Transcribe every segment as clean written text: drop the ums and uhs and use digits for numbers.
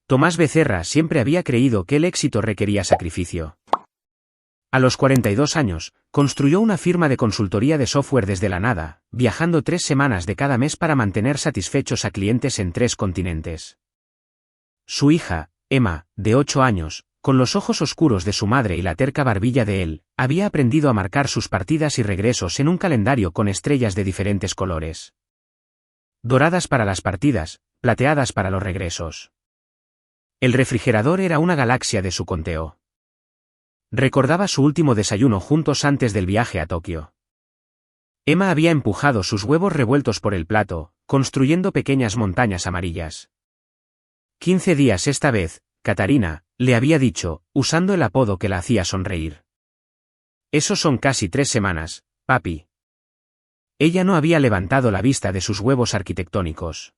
Tomás Becerra siempre había creído que el éxito requería sacrificio. A los 42 años, construyó una firma de consultoría de software desde la nada, viajando 3 semanas de cada mes para mantener satisfechos a clientes en 3 continentes. Su hija, Emma, de 8 años, con los ojos oscuros de su madre y la terca barbilla de él, había aprendido a marcar sus partidas y regresos en un calendario con estrellas de diferentes colores. Doradas para las partidas, plateadas para los regresos. El refrigerador era una galaxia de su conteo. Recordaba su último desayuno juntos antes del viaje a Tokio. Emma había empujado sus huevos revueltos por el plato, construyendo pequeñas montañas amarillas. 15 días esta vez, Catarina, le había dicho, usando el apodo que la hacía sonreír. Esos son casi 3 semanas, papi. Ella no había levantado la vista de sus huevos arquitectónicos.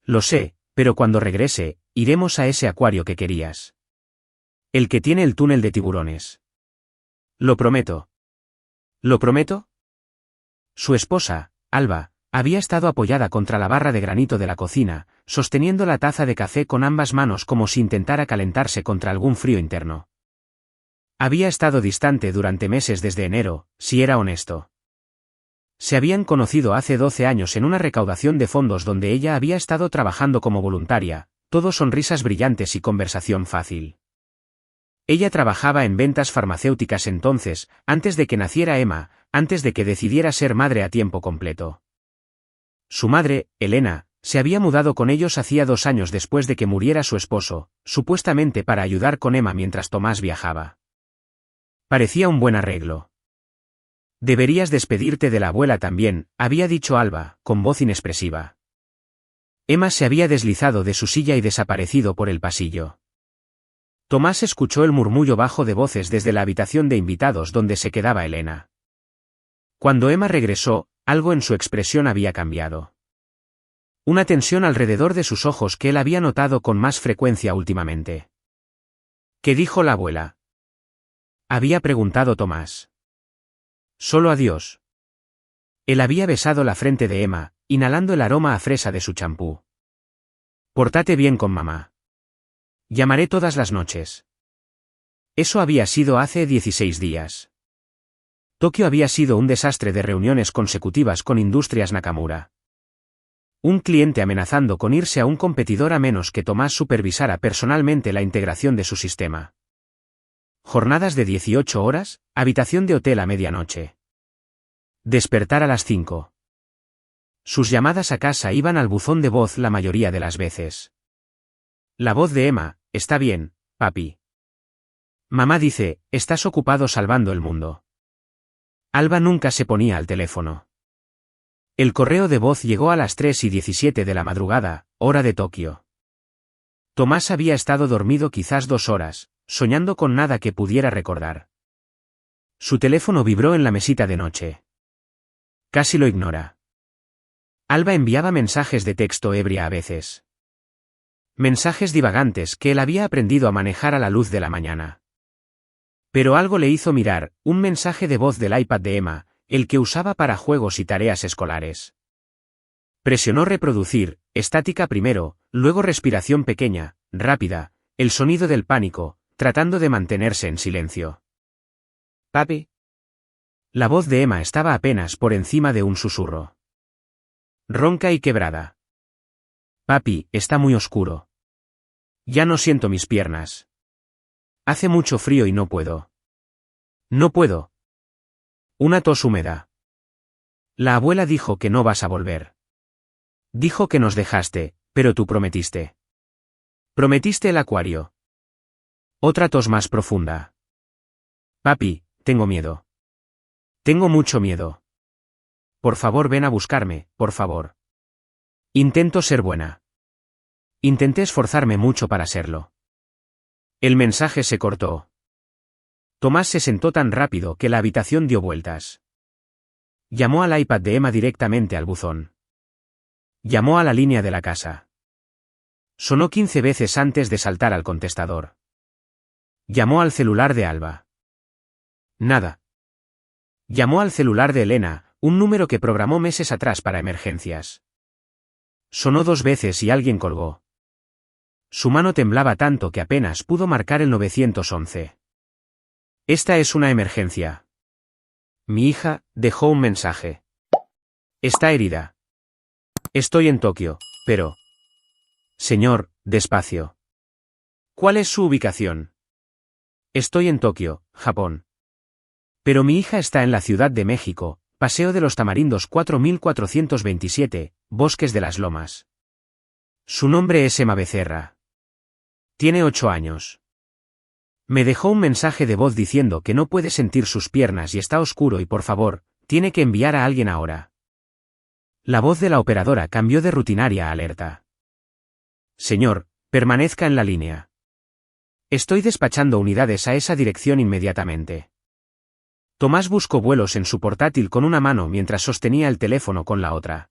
Lo sé, pero cuando regrese, iremos a ese acuario que querías. El que tiene el túnel de tiburones. Lo prometo. ¿Lo prometo? Su esposa, Alba, había estado apoyada contra la barra de granito de la cocina, sosteniendo la taza de café con ambas manos como si intentara calentarse contra algún frío interno. Había estado distante durante meses desde enero, si era honesto. Se habían conocido hace 12 años en una recaudación de fondos donde ella había estado trabajando como voluntaria, todo sonrisas brillantes y conversación fácil. Ella trabajaba en ventas farmacéuticas entonces, antes de que naciera Emma, antes de que decidiera ser madre a tiempo completo. Su madre, Elena, se había mudado con ellos hacía 2 años después de que muriera su esposo, supuestamente para ayudar con Emma mientras Tomás viajaba. Parecía un buen arreglo. Deberías despedirte de la abuela también, había dicho Alba, con voz inexpresiva. Emma se había deslizado de su silla y desaparecido por el pasillo. Tomás escuchó el murmullo bajo de voces desde la habitación de invitados donde se quedaba Elena. Cuando Emma regresó, algo en su expresión había cambiado. Una tensión alrededor de sus ojos que él había notado con más frecuencia últimamente. ¿Qué dijo la abuela? Había preguntado Tomás. Solo adiós. Él había besado la frente de Emma, inhalando el aroma a fresa de su champú. Pórtate bien con mamá. Llamaré todas las noches. Eso había sido hace 16 días. Tokio había sido un desastre de reuniones consecutivas con Industrias Nakamura. Un cliente amenazando con irse a un competidor a menos que Tomás supervisara personalmente la integración de su sistema. Jornadas de 18 horas, habitación de hotel a medianoche. Despertar a las 5. Sus llamadas a casa iban al buzón de voz la mayoría de las veces. La voz de Emma, está bien, papi. Mamá dice, estás ocupado salvando el mundo. Alba nunca se ponía al teléfono. El correo de voz llegó a las 3:17 de la madrugada, hora de Tokio. Tomás había estado dormido quizás 2 horas, soñando con nada que pudiera recordar. Su teléfono vibró en la mesita de noche. Casi lo ignora. Alba enviaba mensajes de texto ebria a veces. Mensajes divagantes que él había aprendido a manejar a la luz de la mañana. Pero algo le hizo mirar, un mensaje de voz del iPad de Emma, el que usaba para juegos y tareas escolares. Presionó reproducir, estática primero, luego respiración pequeña, rápida, el sonido del pánico, tratando de mantenerse en silencio. ¿Papi? La voz de Emma estaba apenas por encima de un susurro. Ronca y quebrada. Papi, está muy oscuro. Ya no siento mis piernas. Hace mucho frío y no puedo. No puedo. Una tos húmeda. La abuela dijo que no vas a volver. Dijo que nos dejaste, pero tú prometiste. Prometiste el acuario. Otra tos más profunda. Papi, tengo miedo. Tengo mucho miedo. Por favor, ven a buscarme, por favor. Intento ser buena. Intenté esforzarme mucho para serlo. El mensaje se cortó. Tomás se sentó tan rápido que la habitación dio vueltas. Llamó al iPad de Emma directamente al buzón. Llamó a la línea de la casa. Sonó 15 veces antes de saltar al contestador. Llamó al celular de Alba. Nada. Llamó al celular de Elena, un número que programó meses atrás para emergencias. Sonó 2 veces y alguien colgó. Su mano temblaba tanto que apenas pudo marcar el 911. Esta es una emergencia. Mi hija dejó un mensaje. Está herida. Estoy en Tokio, pero... Señor, despacio. ¿Cuál es su ubicación? Estoy en Tokio, Japón. Pero mi hija está en la Ciudad de México, Paseo de los Tamarindos 4427, Bosques de las Lomas. Su nombre es Emma Becerra. Tiene 8 años. Me dejó un mensaje de voz diciendo que no puede sentir sus piernas y está oscuro y por favor, tiene que enviar a alguien ahora. La voz de la operadora cambió de rutinaria a alerta. Señor, permanezca en la línea. Estoy despachando unidades a esa dirección inmediatamente. Tomás buscó vuelos en su portátil con una mano mientras sostenía el teléfono con la otra.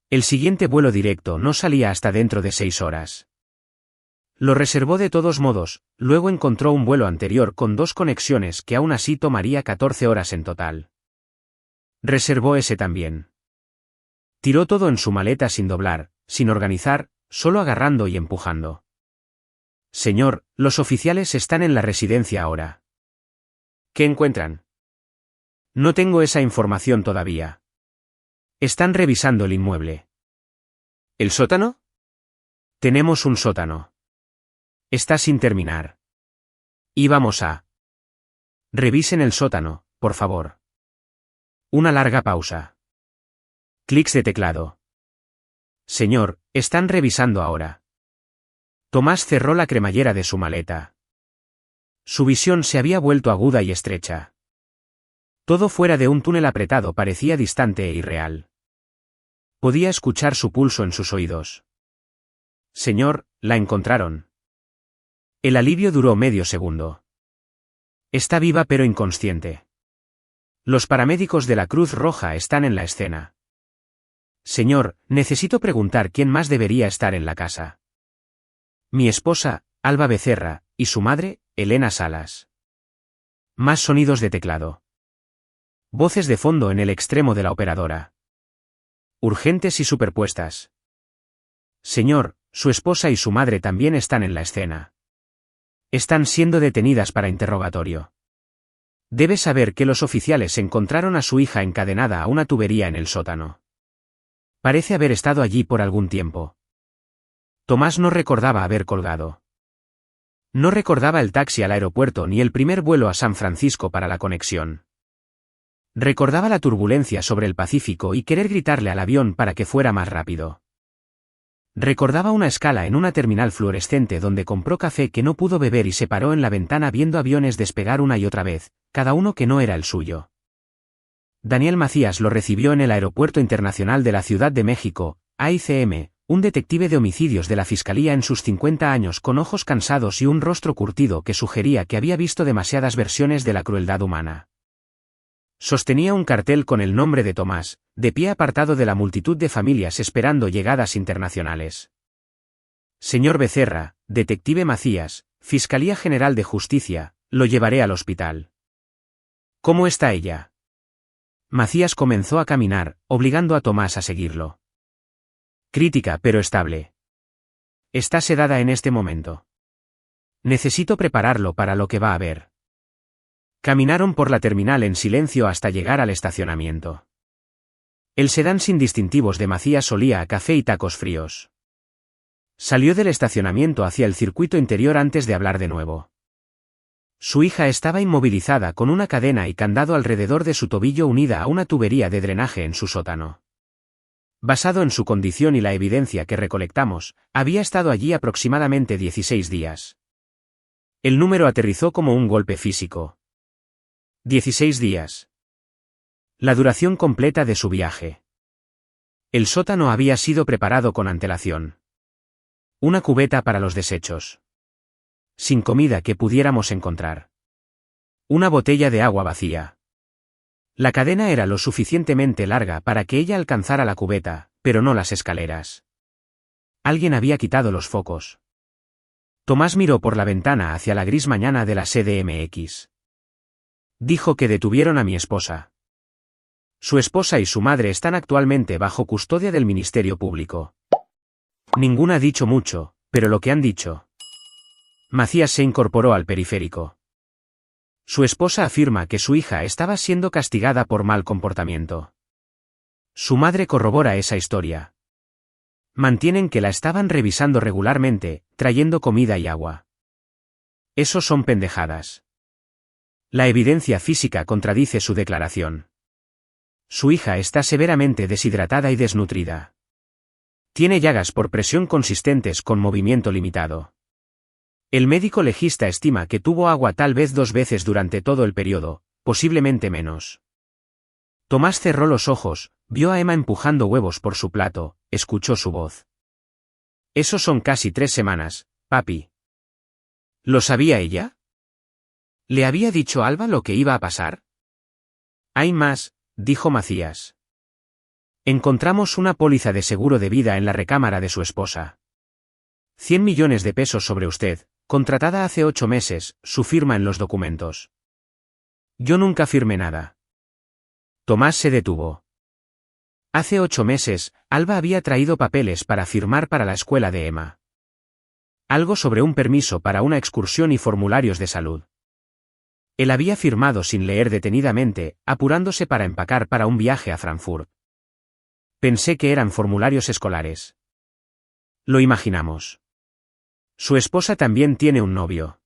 El siguiente vuelo directo no salía hasta dentro de 6 horas. Lo reservó de todos modos, luego encontró un vuelo anterior con 2 conexiones que aún así tomaría 14 horas en total. Reservó ese también. Tiró todo en su maleta sin doblar, sin organizar, solo agarrando y empujando. Señor, los oficiales están en la residencia ahora. ¿Qué encuentran? No tengo esa información todavía. Están revisando el inmueble. ¿El sótano? Tenemos un sótano. Está sin terminar. Y vamos a... Revisen el sótano, por favor. Una larga pausa. Clics de teclado. Señor, están revisando ahora. Tomás cerró la cremallera de su maleta. Su visión se había vuelto aguda y estrecha. Todo fuera de un túnel apretado parecía distante e irreal. Podía escuchar su pulso en sus oídos. Señor, la encontraron. El alivio duró medio segundo. Está viva pero inconsciente. Los paramédicos de la Cruz Roja están en la escena. Señor, necesito preguntar quién más debería estar en la casa. Mi esposa, Alba Becerra, y su madre, Elena Salas. Más sonidos de teclado. Voces de fondo en el extremo de la operadora. Urgentes y superpuestas. Señor, su esposa y su madre también están en la escena. Están siendo detenidas para interrogatorio. Debe saber que los oficiales encontraron a su hija encadenada a una tubería en el sótano. Parece haber estado allí por algún tiempo. Tomás no recordaba haber colgado. No recordaba el taxi al aeropuerto ni el primer vuelo a San Francisco para la conexión. Recordaba la turbulencia sobre el Pacífico y querer gritarle al avión para que fuera más rápido. Recordaba una escala en una terminal fluorescente donde compró café que no pudo beber y se paró en la ventana viendo aviones despegar una y otra vez, cada uno que no era el suyo. Daniel Macías lo recibió en el Aeropuerto Internacional de la Ciudad de México, AICM, un detective de homicidios de la Fiscalía en sus 50 años con ojos cansados y un rostro curtido que sugería que había visto demasiadas versiones de la crueldad humana. Sostenía un cartel con el nombre de Tomás, de pie apartado de la multitud de familias esperando llegadas internacionales. Señor Becerra, detective Macías, Fiscalía General de Justicia, lo llevaré al hospital. ¿Cómo está ella? Macías comenzó a caminar, obligando a Tomás a seguirlo. Crítica pero estable. Está sedada en este momento. Necesito prepararlo para lo que va a ver. Caminaron por la terminal en silencio hasta llegar al estacionamiento. El sedán sin distintivos de Macías olía a café y tacos fríos. Salió del estacionamiento hacia el circuito interior antes de hablar de nuevo. Su hija estaba inmovilizada con una cadena y candado alrededor de su tobillo unida a una tubería de drenaje en su sótano. Basado en su condición y la evidencia que recolectamos, había estado allí aproximadamente 16 días. El número aterrizó como un golpe físico. 16 días. La duración completa de su viaje. El sótano había sido preparado con antelación. Una cubeta para los desechos. Sin comida que pudiéramos encontrar. Una botella de agua vacía. La cadena era lo suficientemente larga para que ella alcanzara la cubeta, pero no las escaleras. Alguien había quitado los focos. Tomás miró por la ventana hacia la gris mañana de la CDMX. Dijo que detuvieron a mi esposa. Su esposa y su madre están actualmente bajo custodia del Ministerio Público. Ninguna ha dicho mucho, Pero lo que han dicho. Macías se incorporó al periférico. Su esposa afirma que su hija estaba siendo castigada por mal comportamiento. Su madre corrobora esa historia. Mantienen que la estaban revisando regularmente, trayendo comida y agua. Eso son pendejadas. La evidencia física contradice su declaración. Su hija está severamente deshidratada y desnutrida. Tiene llagas por presión consistentes con movimiento limitado. El médico legista estima que tuvo agua tal vez 2 veces durante todo el periodo, posiblemente menos. Tomás cerró los ojos, vio a Emma empujando huevos por su plato, escuchó su voz. Eso son casi 3 semanas, papi. ¿Lo sabía ella? ¿Le había dicho Alba lo que iba a pasar? Hay más, dijo Macías. Encontramos una póliza de seguro de vida en la recámara de su esposa. 100 millones de pesos sobre usted, contratada hace 8 meses, su firma en los documentos. Yo nunca firmé nada. Tomás se detuvo. Hace 8 meses, Alba había traído papeles para firmar para la escuela de Emma. Algo sobre un permiso para una excursión y formularios de salud. Él había firmado sin leer detenidamente, apurándose para empacar para un viaje a Frankfurt. Pensé que eran formularios escolares. Lo imaginamos. Su esposa también tiene un novio.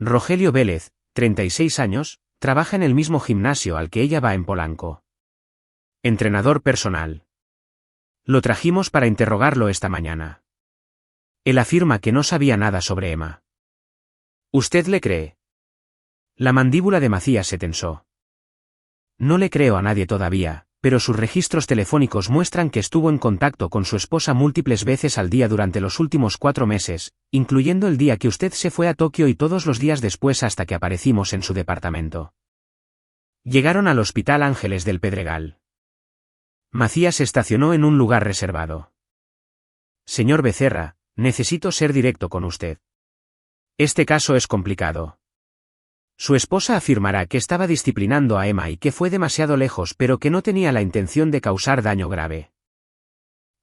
Rogelio Vélez, 36 años, trabaja en el mismo gimnasio al que ella va en Polanco. Entrenador personal. Lo trajimos para interrogarlo esta mañana. Él afirma que no sabía nada sobre Emma. ¿Usted le cree? La mandíbula de Macías se tensó. No le creo a nadie todavía, pero sus registros telefónicos muestran que estuvo en contacto con su esposa múltiples veces al día durante los últimos 4 meses, incluyendo el día que usted se fue a Tokio y todos los días después hasta que aparecimos en su departamento. Llegaron al Hospital Ángeles del Pedregal. Macías estacionó en un lugar reservado. Señor Becerra, necesito ser directo con usted. Este caso es complicado. Su esposa afirmará que estaba disciplinando a Emma y que fue demasiado lejos pero que no tenía la intención de causar daño grave.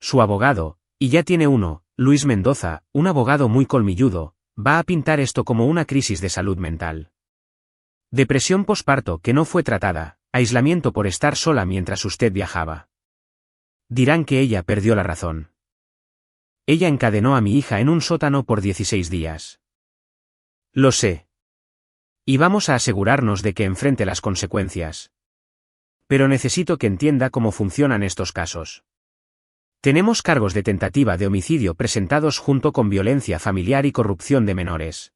Su abogado, y ya tiene uno, Luis Mendoza, un abogado muy colmilludo, va a pintar esto como una crisis de salud mental. Depresión posparto que no fue tratada, aislamiento por estar sola mientras usted viajaba. Dirán que ella perdió la razón. Ella encadenó a mi hija en un sótano por 16 días. Lo sé. Y vamos a asegurarnos de que enfrente las consecuencias. Pero necesito que entienda cómo funcionan estos casos. Tenemos cargos de tentativa de homicidio presentados junto con violencia familiar y corrupción de menores.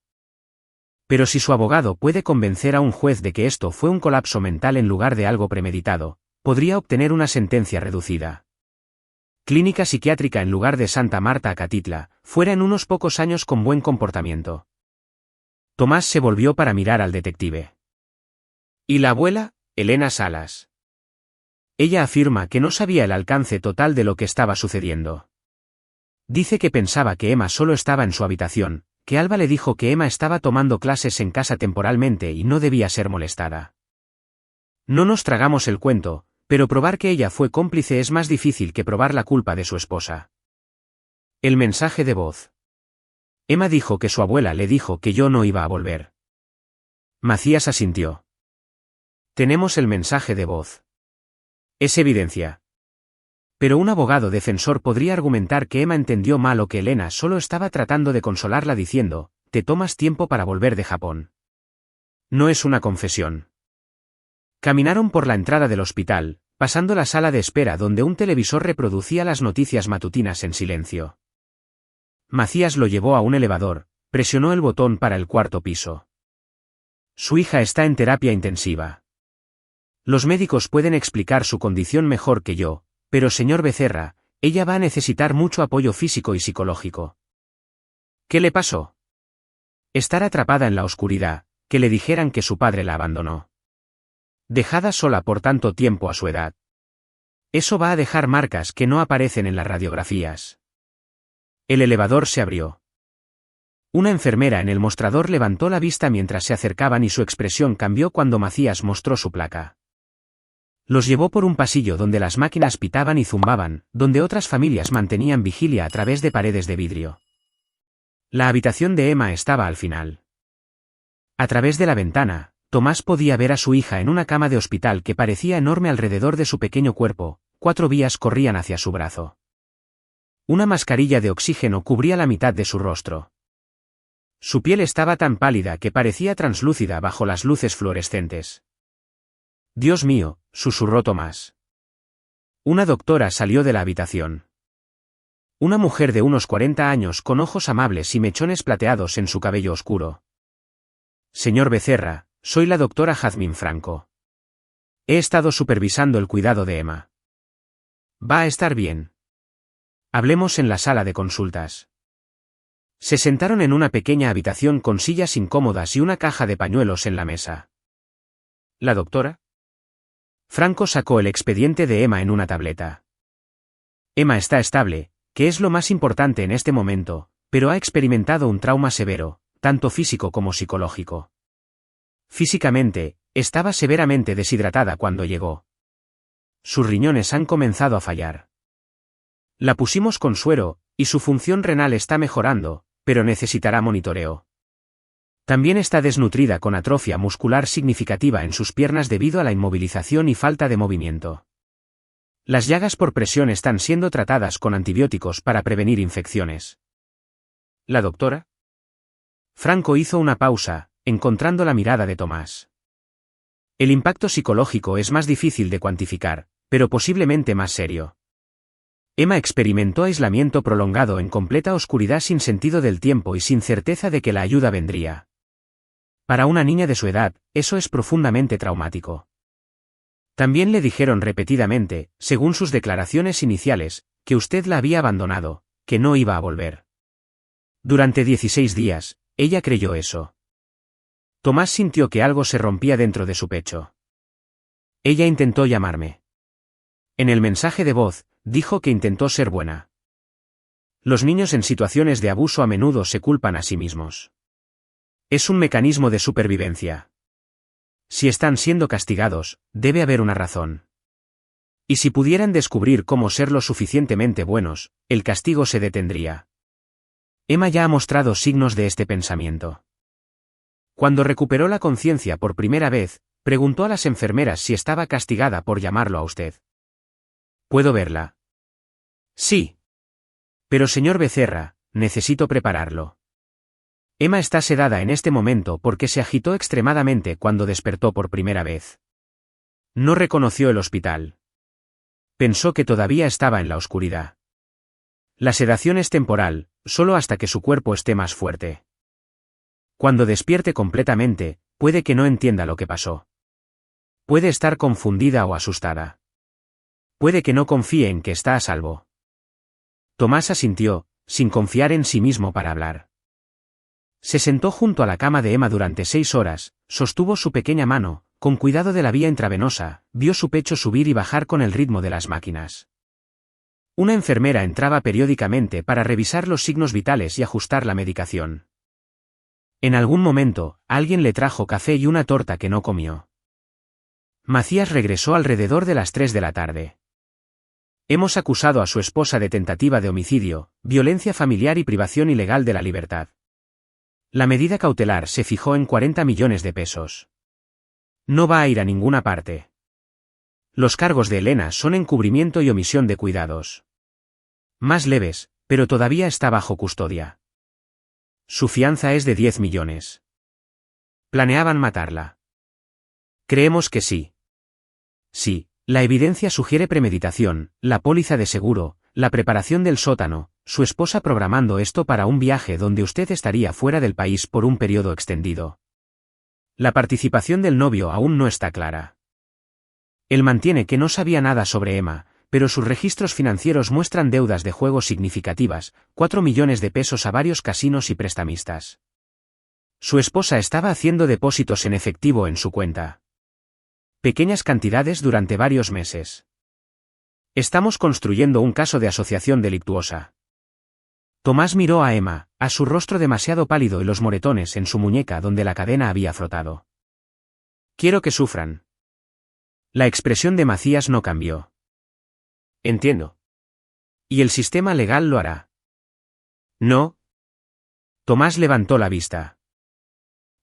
Pero si su abogado puede convencer a un juez de que esto fue un colapso mental en lugar de algo premeditado, podría obtener una sentencia reducida. Clínica psiquiátrica en lugar de Santa Marta Acatitla, fuera en unos pocos años con buen comportamiento. Tomás se volvió para mirar al detective. ¿Y la abuela, Elena Salas? Ella afirma que no sabía el alcance total de lo que estaba sucediendo. Dice que pensaba que Emma solo estaba en su habitación, que Alba le dijo que Emma estaba tomando clases en casa temporalmente y no debía ser molestada. No nos tragamos el cuento, pero probar que ella fue cómplice es más difícil que probar la culpa de su esposa. El mensaje de voz. Emma dijo que su abuela le dijo que yo no iba a volver. Macías asintió. Tenemos el mensaje de voz. Es evidencia. Pero un abogado defensor podría argumentar que Emma entendió mal o que Elena solo estaba tratando de consolarla diciendo, te tomas tiempo para volver de Japón. No es una confesión. Caminaron por la entrada del hospital, pasando la sala de espera donde un televisor reproducía las noticias matutinas en silencio. Macías lo llevó a un elevador, presionó el botón para el 4º piso. Su hija está en terapia intensiva. Los médicos pueden explicar su condición mejor que yo, pero señor Becerra, ella va a necesitar mucho apoyo físico y psicológico. ¿Qué le pasó? Estar atrapada en la oscuridad, que le dijeran que su padre la abandonó. Dejada sola por tanto tiempo a su edad. Eso va a dejar marcas que no aparecen en las radiografías. El elevador se abrió. Una enfermera en el mostrador levantó la vista mientras se acercaban y su expresión cambió cuando Macías mostró su placa. Los llevó por un pasillo donde las máquinas pitaban y zumbaban, donde otras familias mantenían vigilia a través de paredes de vidrio. La habitación de Emma estaba al final. A través de la ventana, Tomás podía ver a su hija en una cama de hospital que parecía enorme alrededor de su pequeño cuerpo. 4 vías corrían hacia su brazo. Una mascarilla de oxígeno cubría la mitad de su rostro. Su piel estaba tan pálida que parecía translúcida bajo las luces fluorescentes. «Dios mío», susurró Tomás. Una doctora salió de la habitación. Una mujer de unos 40 años con ojos amables y mechones plateados en su cabello oscuro. «Señor Becerra, soy la doctora Jazmín Franco. He estado supervisando el cuidado de Emma. Va a estar bien. Hablemos en la sala de consultas». Se sentaron en una pequeña habitación con sillas incómodas y una caja de pañuelos en la mesa. ¿La doctora? Franco sacó el expediente de Emma en una tableta. Emma está estable, que es lo más importante en este momento, pero ha experimentado un trauma severo, tanto físico como psicológico. Físicamente, estaba severamente deshidratada cuando llegó. Sus riñones han comenzado a fallar. La pusimos con suero, y su función renal está mejorando, pero necesitará monitoreo. También está desnutrida con atrofia muscular significativa en sus piernas debido a la inmovilización y falta de movimiento. Las llagas por presión están siendo tratadas con antibióticos para prevenir infecciones. ¿La doctora? Franco hizo una pausa, encontrando la mirada de Tomás. El impacto psicológico es más difícil de cuantificar, pero posiblemente más serio. Emma experimentó aislamiento prolongado en completa oscuridad sin sentido del tiempo y sin certeza de que la ayuda vendría. Para una niña de su edad, eso es profundamente traumático. También le dijeron repetidamente, según sus declaraciones iniciales, que usted la había abandonado, que no iba a volver. Durante 16 días, ella creyó eso. Tomás sintió que algo se rompía dentro de su pecho. Ella intentó llamarme. En el mensaje de voz, dijo que intentó ser buena. Los niños en situaciones de abuso a menudo se culpan a sí mismos. Es un mecanismo de supervivencia. Si están siendo castigados, debe haber una razón. Y si pudieran descubrir cómo ser lo suficientemente buenos, el castigo se detendría. Emma ya ha mostrado signos de este pensamiento. Cuando recuperó la conciencia por primera vez, preguntó a las enfermeras si estaba castigada por llamarlo a usted. ¿Puedo verla? Sí. Pero señor Becerra, necesito prepararlo. Emma está sedada en este momento porque se agitó extremadamente cuando despertó por primera vez. No reconoció el hospital. Pensó que todavía estaba en la oscuridad. La sedación es temporal, solo hasta que su cuerpo esté más fuerte. Cuando despierte completamente, puede que no entienda lo que pasó. Puede estar confundida o asustada. Puede que no confíe en que está a salvo. Tomás asintió, sin confiar en sí mismo para hablar. Se sentó junto a la cama de Emma durante 6 horas, sostuvo su pequeña mano, con cuidado de la vía intravenosa, vio su pecho subir y bajar con el ritmo de las máquinas. Una enfermera entraba periódicamente para revisar los signos vitales y ajustar la medicación. En algún momento, alguien le trajo café y una torta que no comió. Macías regresó alrededor de las 3 de la tarde. Hemos acusado a su esposa de tentativa de homicidio, violencia familiar y privación ilegal de la libertad. La medida cautelar se fijó en 40 millones de pesos. No va a ir a ninguna parte. Los cargos de Elena son encubrimiento y omisión de cuidados. Más leves, pero todavía está bajo custodia. Su fianza es de 10 millones. ¿Planeaban matarla? Creemos que sí. Sí. La evidencia sugiere premeditación, la póliza de seguro, la preparación del sótano, su esposa programando esto para un viaje donde usted estaría fuera del país por un periodo extendido. La participación del novio aún no está clara. Él mantiene que no sabía nada sobre Emma, pero sus registros financieros muestran deudas de juego significativas, 4 millones de pesos a varios casinos y prestamistas. Su esposa estaba haciendo depósitos en efectivo en su cuenta. Pequeñas cantidades durante varios meses. Estamos construyendo un caso de asociación delictuosa. Tomás miró a Emma, a su rostro demasiado pálido y los moretones en su muñeca donde la cadena había frotado. Quiero que sufran. La expresión de Macías no cambió. Entiendo. Y el sistema legal lo hará. No. Tomás levantó la vista.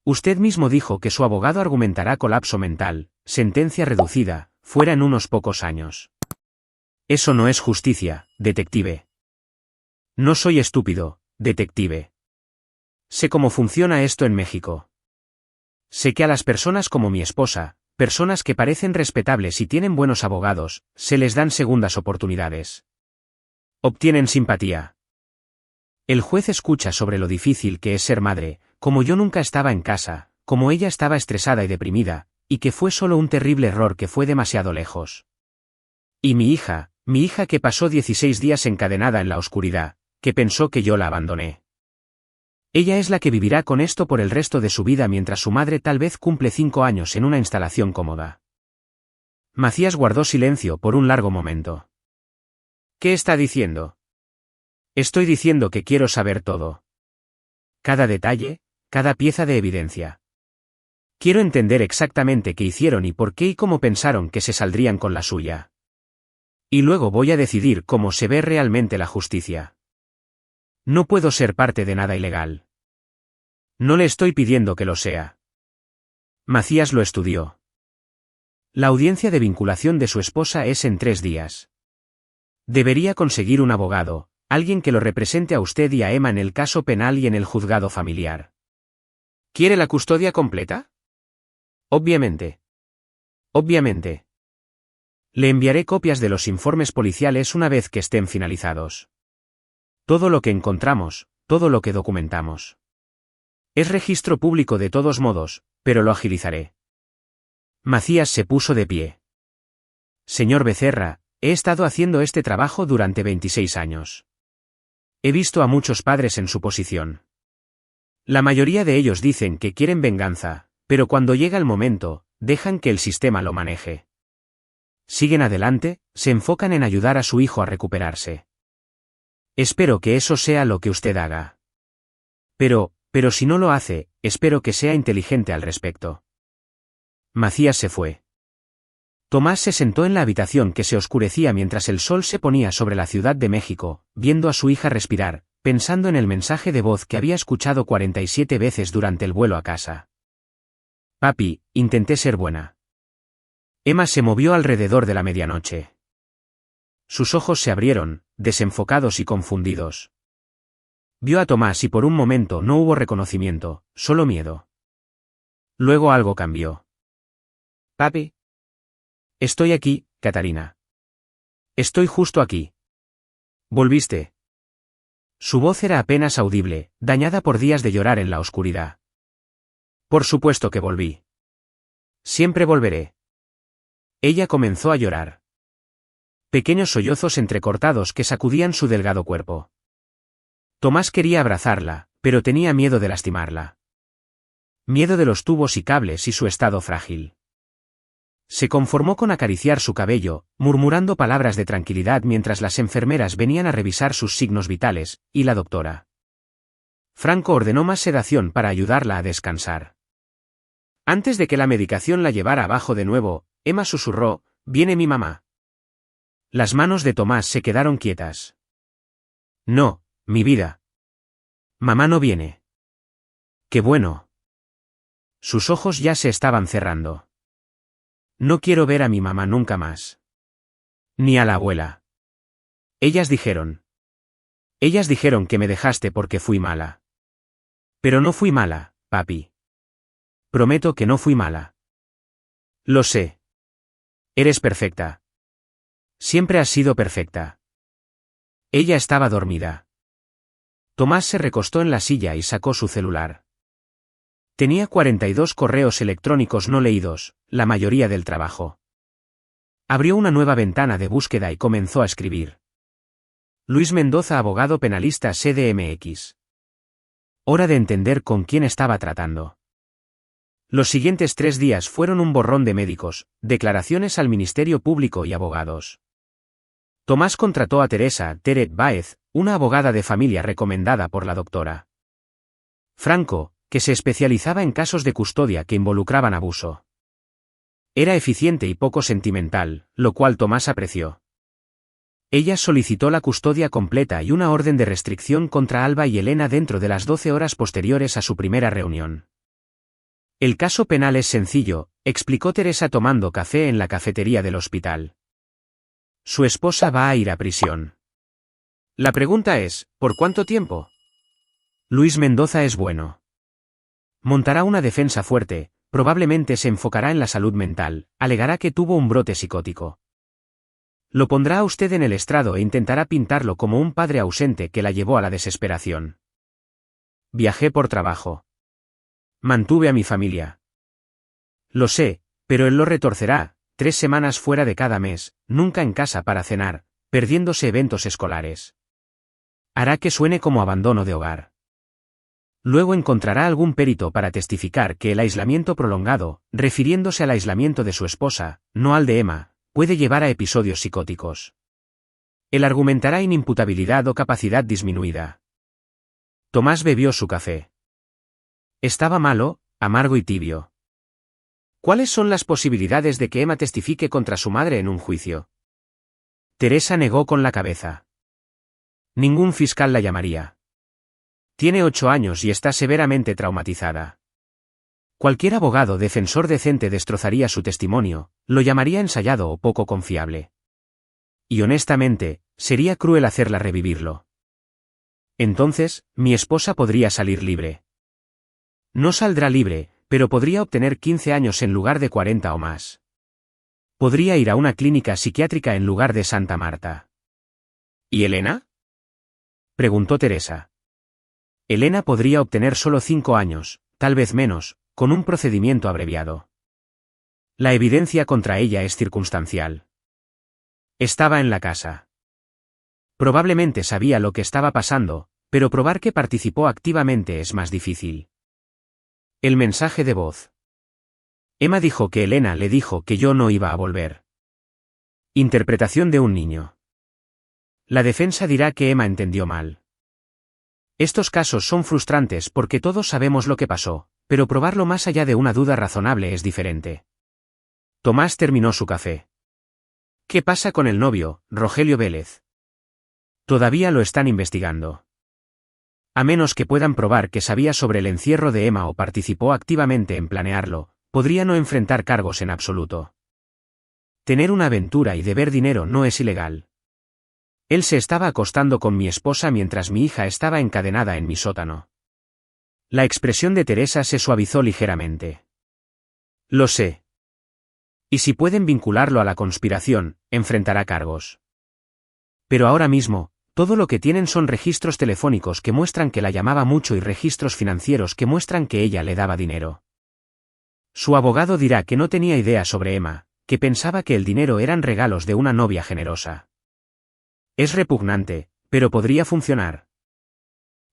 Usted mismo dijo que su abogado argumentará colapso mental, sentencia reducida, fuera en unos pocos años. Eso no es justicia, detective. No soy estúpido, detective. Sé cómo funciona esto en México. Sé que a las personas como mi esposa, personas que parecen respetables y tienen buenos abogados, se les dan segundas oportunidades. Obtienen simpatía. El juez escucha sobre lo difícil que es ser madre, como yo nunca estaba en casa, como ella estaba estresada y deprimida, y que fue solo un terrible error que fue demasiado lejos. Y mi hija que pasó 16 días encadenada en la oscuridad, que pensó que yo la abandoné. Ella es la que vivirá con esto por el resto de su vida mientras su madre tal vez cumple 5 años en una instalación cómoda. Macías guardó silencio por un largo momento. ¿Qué está diciendo? Estoy diciendo que quiero saber todo. Cada detalle, cada pieza de evidencia. Quiero entender exactamente qué hicieron y por qué y cómo pensaron que se saldrían con la suya. Y luego voy a decidir cómo se ve realmente la justicia. No puedo ser parte de nada ilegal. No le estoy pidiendo que lo sea. Macías lo estudió. La audiencia de vinculación de su esposa es en 3 días. Debería conseguir un abogado, alguien que lo represente a usted y a Emma en el caso penal y en el juzgado familiar. ¿Quiere la custodia completa? Obviamente. Obviamente. Le enviaré copias de los informes policiales una vez que estén finalizados. Todo lo que encontramos, todo lo que documentamos. Es registro público de todos modos, pero lo agilizaré. Macías se puso de pie. Señor Becerra, he estado haciendo este trabajo durante 26 años. He visto a muchos padres en su posición. La mayoría de ellos dicen que quieren venganza, pero cuando llega el momento, dejan que el sistema lo maneje. Siguen adelante, se enfocan en ayudar a su hijo a recuperarse. Espero que eso sea lo que usted haga. Pero si no lo hace, espero que sea inteligente al respecto. Macías se fue. Tomás se sentó en la habitación que se oscurecía mientras el sol se ponía sobre la Ciudad de México, viendo a su hija respirar, pensando en el mensaje de voz que había escuchado 47 veces durante el vuelo a casa. Papi, intenté ser buena. Emma se movió alrededor de la medianoche. Sus ojos se abrieron, desenfocados y confundidos. Vio a Tomás y por un momento no hubo reconocimiento, solo miedo. Luego algo cambió. Papi. Estoy aquí, Catarina. Estoy justo aquí. ¿Volviste? Su voz era apenas audible, dañada por días de llorar en la oscuridad. Por supuesto que volví. Siempre volveré. Ella comenzó a llorar. Pequeños sollozos entrecortados que sacudían su delgado cuerpo. Tomás quería abrazarla, pero tenía miedo de lastimarla. Miedo de los tubos y cables y su estado frágil. Se conformó con acariciar su cabello, murmurando palabras de tranquilidad mientras las enfermeras venían a revisar sus signos vitales, y la doctora. Franco ordenó más sedación para ayudarla a descansar. Antes de que la medicación la llevara abajo de nuevo, Emma susurró, «¿Viene mi mamá?» Las manos de Tomás se quedaron quietas. «No, mi vida. Mamá no viene». «Qué bueno». Sus ojos ya se estaban cerrando. «No quiero ver a mi mamá nunca más. Ni a la abuela». Ellas dijeron que me dejaste porque fui mala. Pero no fui mala, papi. Prometo que no fui mala. Lo sé. Eres perfecta. Siempre has sido perfecta. Ella estaba dormida. Tomás se recostó en la silla y sacó su celular. Tenía 42 correos electrónicos no leídos, la mayoría del trabajo. Abrió una nueva ventana de búsqueda y comenzó a escribir. Luis Mendoza, abogado penalista CDMX. Hora de entender con quién estaba tratando. Los siguientes 3 días fueron un borrón de médicos, declaraciones al Ministerio Público y abogados. Tomás contrató a Teresa Teret Báez, una abogada de familia recomendada por la doctora Franco, que se especializaba en casos de custodia que involucraban abuso. Era eficiente y poco sentimental, lo cual Tomás apreció. Ella solicitó la custodia completa y una orden de restricción contra Alba y Elena dentro de las 12 horas posteriores a su primera reunión. El caso penal es sencillo, explicó Teresa tomando café en la cafetería del hospital. Su esposa va a ir a prisión. La pregunta es, ¿por cuánto tiempo? Luis Mendoza es bueno. Montará una defensa fuerte, probablemente se enfocará en la salud mental, alegará que tuvo un brote psicótico. Lo pondrá a usted en el estrado e intentará pintarlo como un padre ausente que la llevó a la desesperación. Viajé por trabajo. Mantuve a mi familia. Lo sé, pero él lo retorcerá, 3 semanas fuera de cada mes, nunca en casa para cenar, perdiéndose eventos escolares. Hará que suene como abandono de hogar. Luego encontrará algún perito para testificar que el aislamiento prolongado, refiriéndose al aislamiento de su esposa, no al de Emma, puede llevar a episodios psicóticos. Él argumentará inimputabilidad o capacidad disminuida. Tomás bebió su café. Estaba malo, amargo y tibio. ¿Cuáles son las posibilidades de que Emma testifique contra su madre en un juicio? Teresa negó con la cabeza. Ningún fiscal la llamaría. Tiene 8 años y está severamente traumatizada. Cualquier abogado defensor decente destrozaría su testimonio, lo llamaría ensayado o poco confiable. Y honestamente, sería cruel hacerla revivirlo. Entonces, mi esposa podría salir libre. No saldrá libre, pero podría obtener 15 años en lugar de 40 o más. Podría ir a una clínica psiquiátrica en lugar de Santa Marta. ¿Y Elena? Preguntó Teresa. Elena podría obtener solo 5 años, tal vez menos, con un procedimiento abreviado. La evidencia contra ella es circunstancial. Estaba en la casa. Probablemente sabía lo que estaba pasando, pero probar que participó activamente es más difícil. El mensaje de voz. Emma dijo que Elena le dijo que yo no iba a volver. Interpretación de un niño. La defensa dirá que Emma entendió mal. Estos casos son frustrantes porque todos sabemos lo que pasó, pero probarlo más allá de una duda razonable es diferente. Tomás terminó su café. ¿Qué pasa con el novio, Rogelio Vélez? Todavía lo están investigando. A menos que puedan probar que sabía sobre el encierro de Emma o participó activamente en planearlo, podría no enfrentar cargos en absoluto. Tener una aventura y deber dinero no es ilegal. Él se estaba acostando con mi esposa mientras mi hija estaba encadenada en mi sótano. La expresión de Teresa se suavizó ligeramente. Lo sé. Y si pueden vincularlo a la conspiración, enfrentará cargos. Pero ahora mismo, todo lo que tienen son registros telefónicos que muestran que la llamaba mucho y registros financieros que muestran que ella le daba dinero. Su abogado dirá que no tenía idea sobre Emma, que pensaba que el dinero eran regalos de una novia generosa. Es repugnante, pero podría funcionar.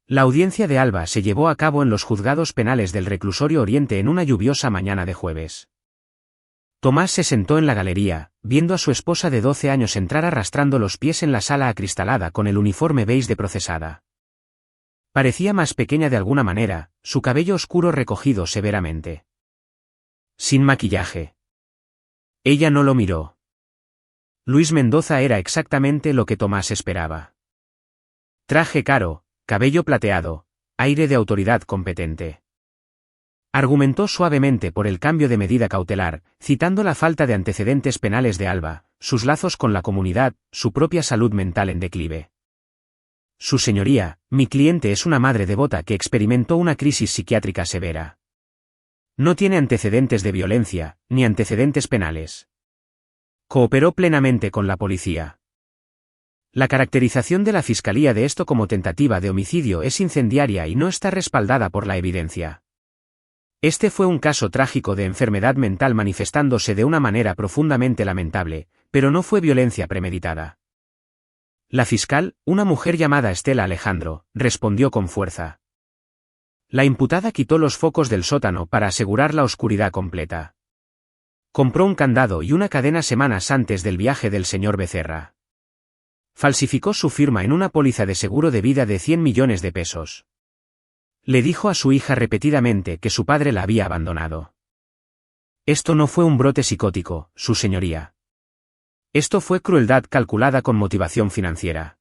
La audiencia de Alba se llevó a cabo en los juzgados penales del Reclusorio Oriente en una lluviosa mañana de jueves. Tomás se sentó en la galería, viendo a su esposa de 12 años entrar arrastrando los pies en la sala acristalada con el uniforme beige de procesada. Parecía más pequeña de alguna manera, su cabello oscuro recogido severamente. Sin maquillaje. Ella no lo miró. Luis Mendoza era exactamente lo que Tomás esperaba. Traje caro, cabello plateado, aire de autoridad competente. Argumentó suavemente por el cambio de medida cautelar, citando la falta de antecedentes penales de Alba, sus lazos con la comunidad, su propia salud mental en declive. Su señoría, mi cliente es una madre devota que experimentó una crisis psiquiátrica severa. No tiene antecedentes de violencia, ni antecedentes penales. Cooperó plenamente con la policía. La caracterización de la fiscalía de esto como tentativa de homicidio es incendiaria y no está respaldada por la evidencia. Este fue un caso trágico de enfermedad mental manifestándose de una manera profundamente lamentable, pero no fue violencia premeditada. La fiscal, una mujer llamada Estela Alejandro, respondió con fuerza. La imputada quitó los focos del sótano para asegurar la oscuridad completa. Compró un candado y una cadena semanas antes del viaje del señor Becerra. Falsificó su firma en una póliza de seguro de vida de 100 millones de pesos. Le dijo a su hija repetidamente que su padre la había abandonado. Esto no fue un brote psicótico, su señoría. Esto fue crueldad calculada con motivación financiera.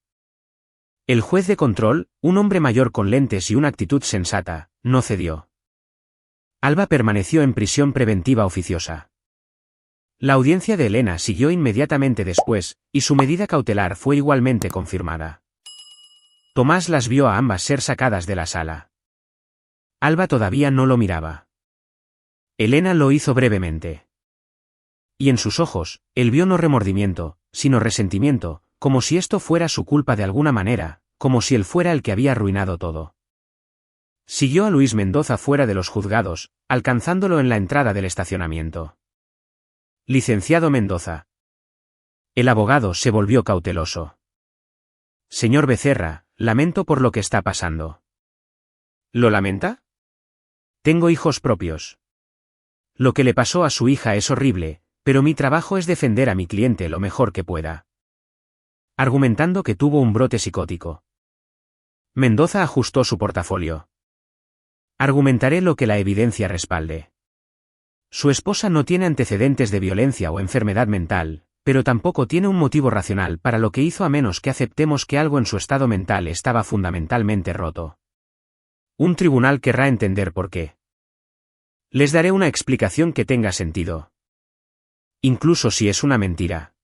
El juez de control, un hombre mayor con lentes y una actitud sensata, no cedió. Alba permaneció en prisión preventiva oficiosa. La audiencia de Elena siguió inmediatamente después, y su medida cautelar fue igualmente confirmada. Tomás las vio a ambas ser sacadas de la sala. Alba todavía no lo miraba. Elena lo hizo brevemente. Y en sus ojos, él vio no remordimiento, sino resentimiento, como si esto fuera su culpa de alguna manera, como si él fuera el que había arruinado todo. Siguió a Luis Mendoza fuera de los juzgados, alcanzándolo en la entrada del estacionamiento. Licenciado Mendoza. El abogado se volvió cauteloso. Señor Becerra, lamento por lo que está pasando. ¿Lo lamenta? Tengo hijos propios. Lo que le pasó a su hija es horrible, pero mi trabajo es defender a mi cliente lo mejor que pueda. Argumentando que tuvo un brote psicótico. Mendoza ajustó su portafolio. Argumentaré lo que la evidencia respalde. Su esposa no tiene antecedentes de violencia o enfermedad mental, pero tampoco tiene un motivo racional para lo que hizo a menos que aceptemos que algo en su estado mental estaba fundamentalmente roto. Un tribunal querrá entender por qué. Les daré una explicación que tenga sentido. Incluso si es una mentira.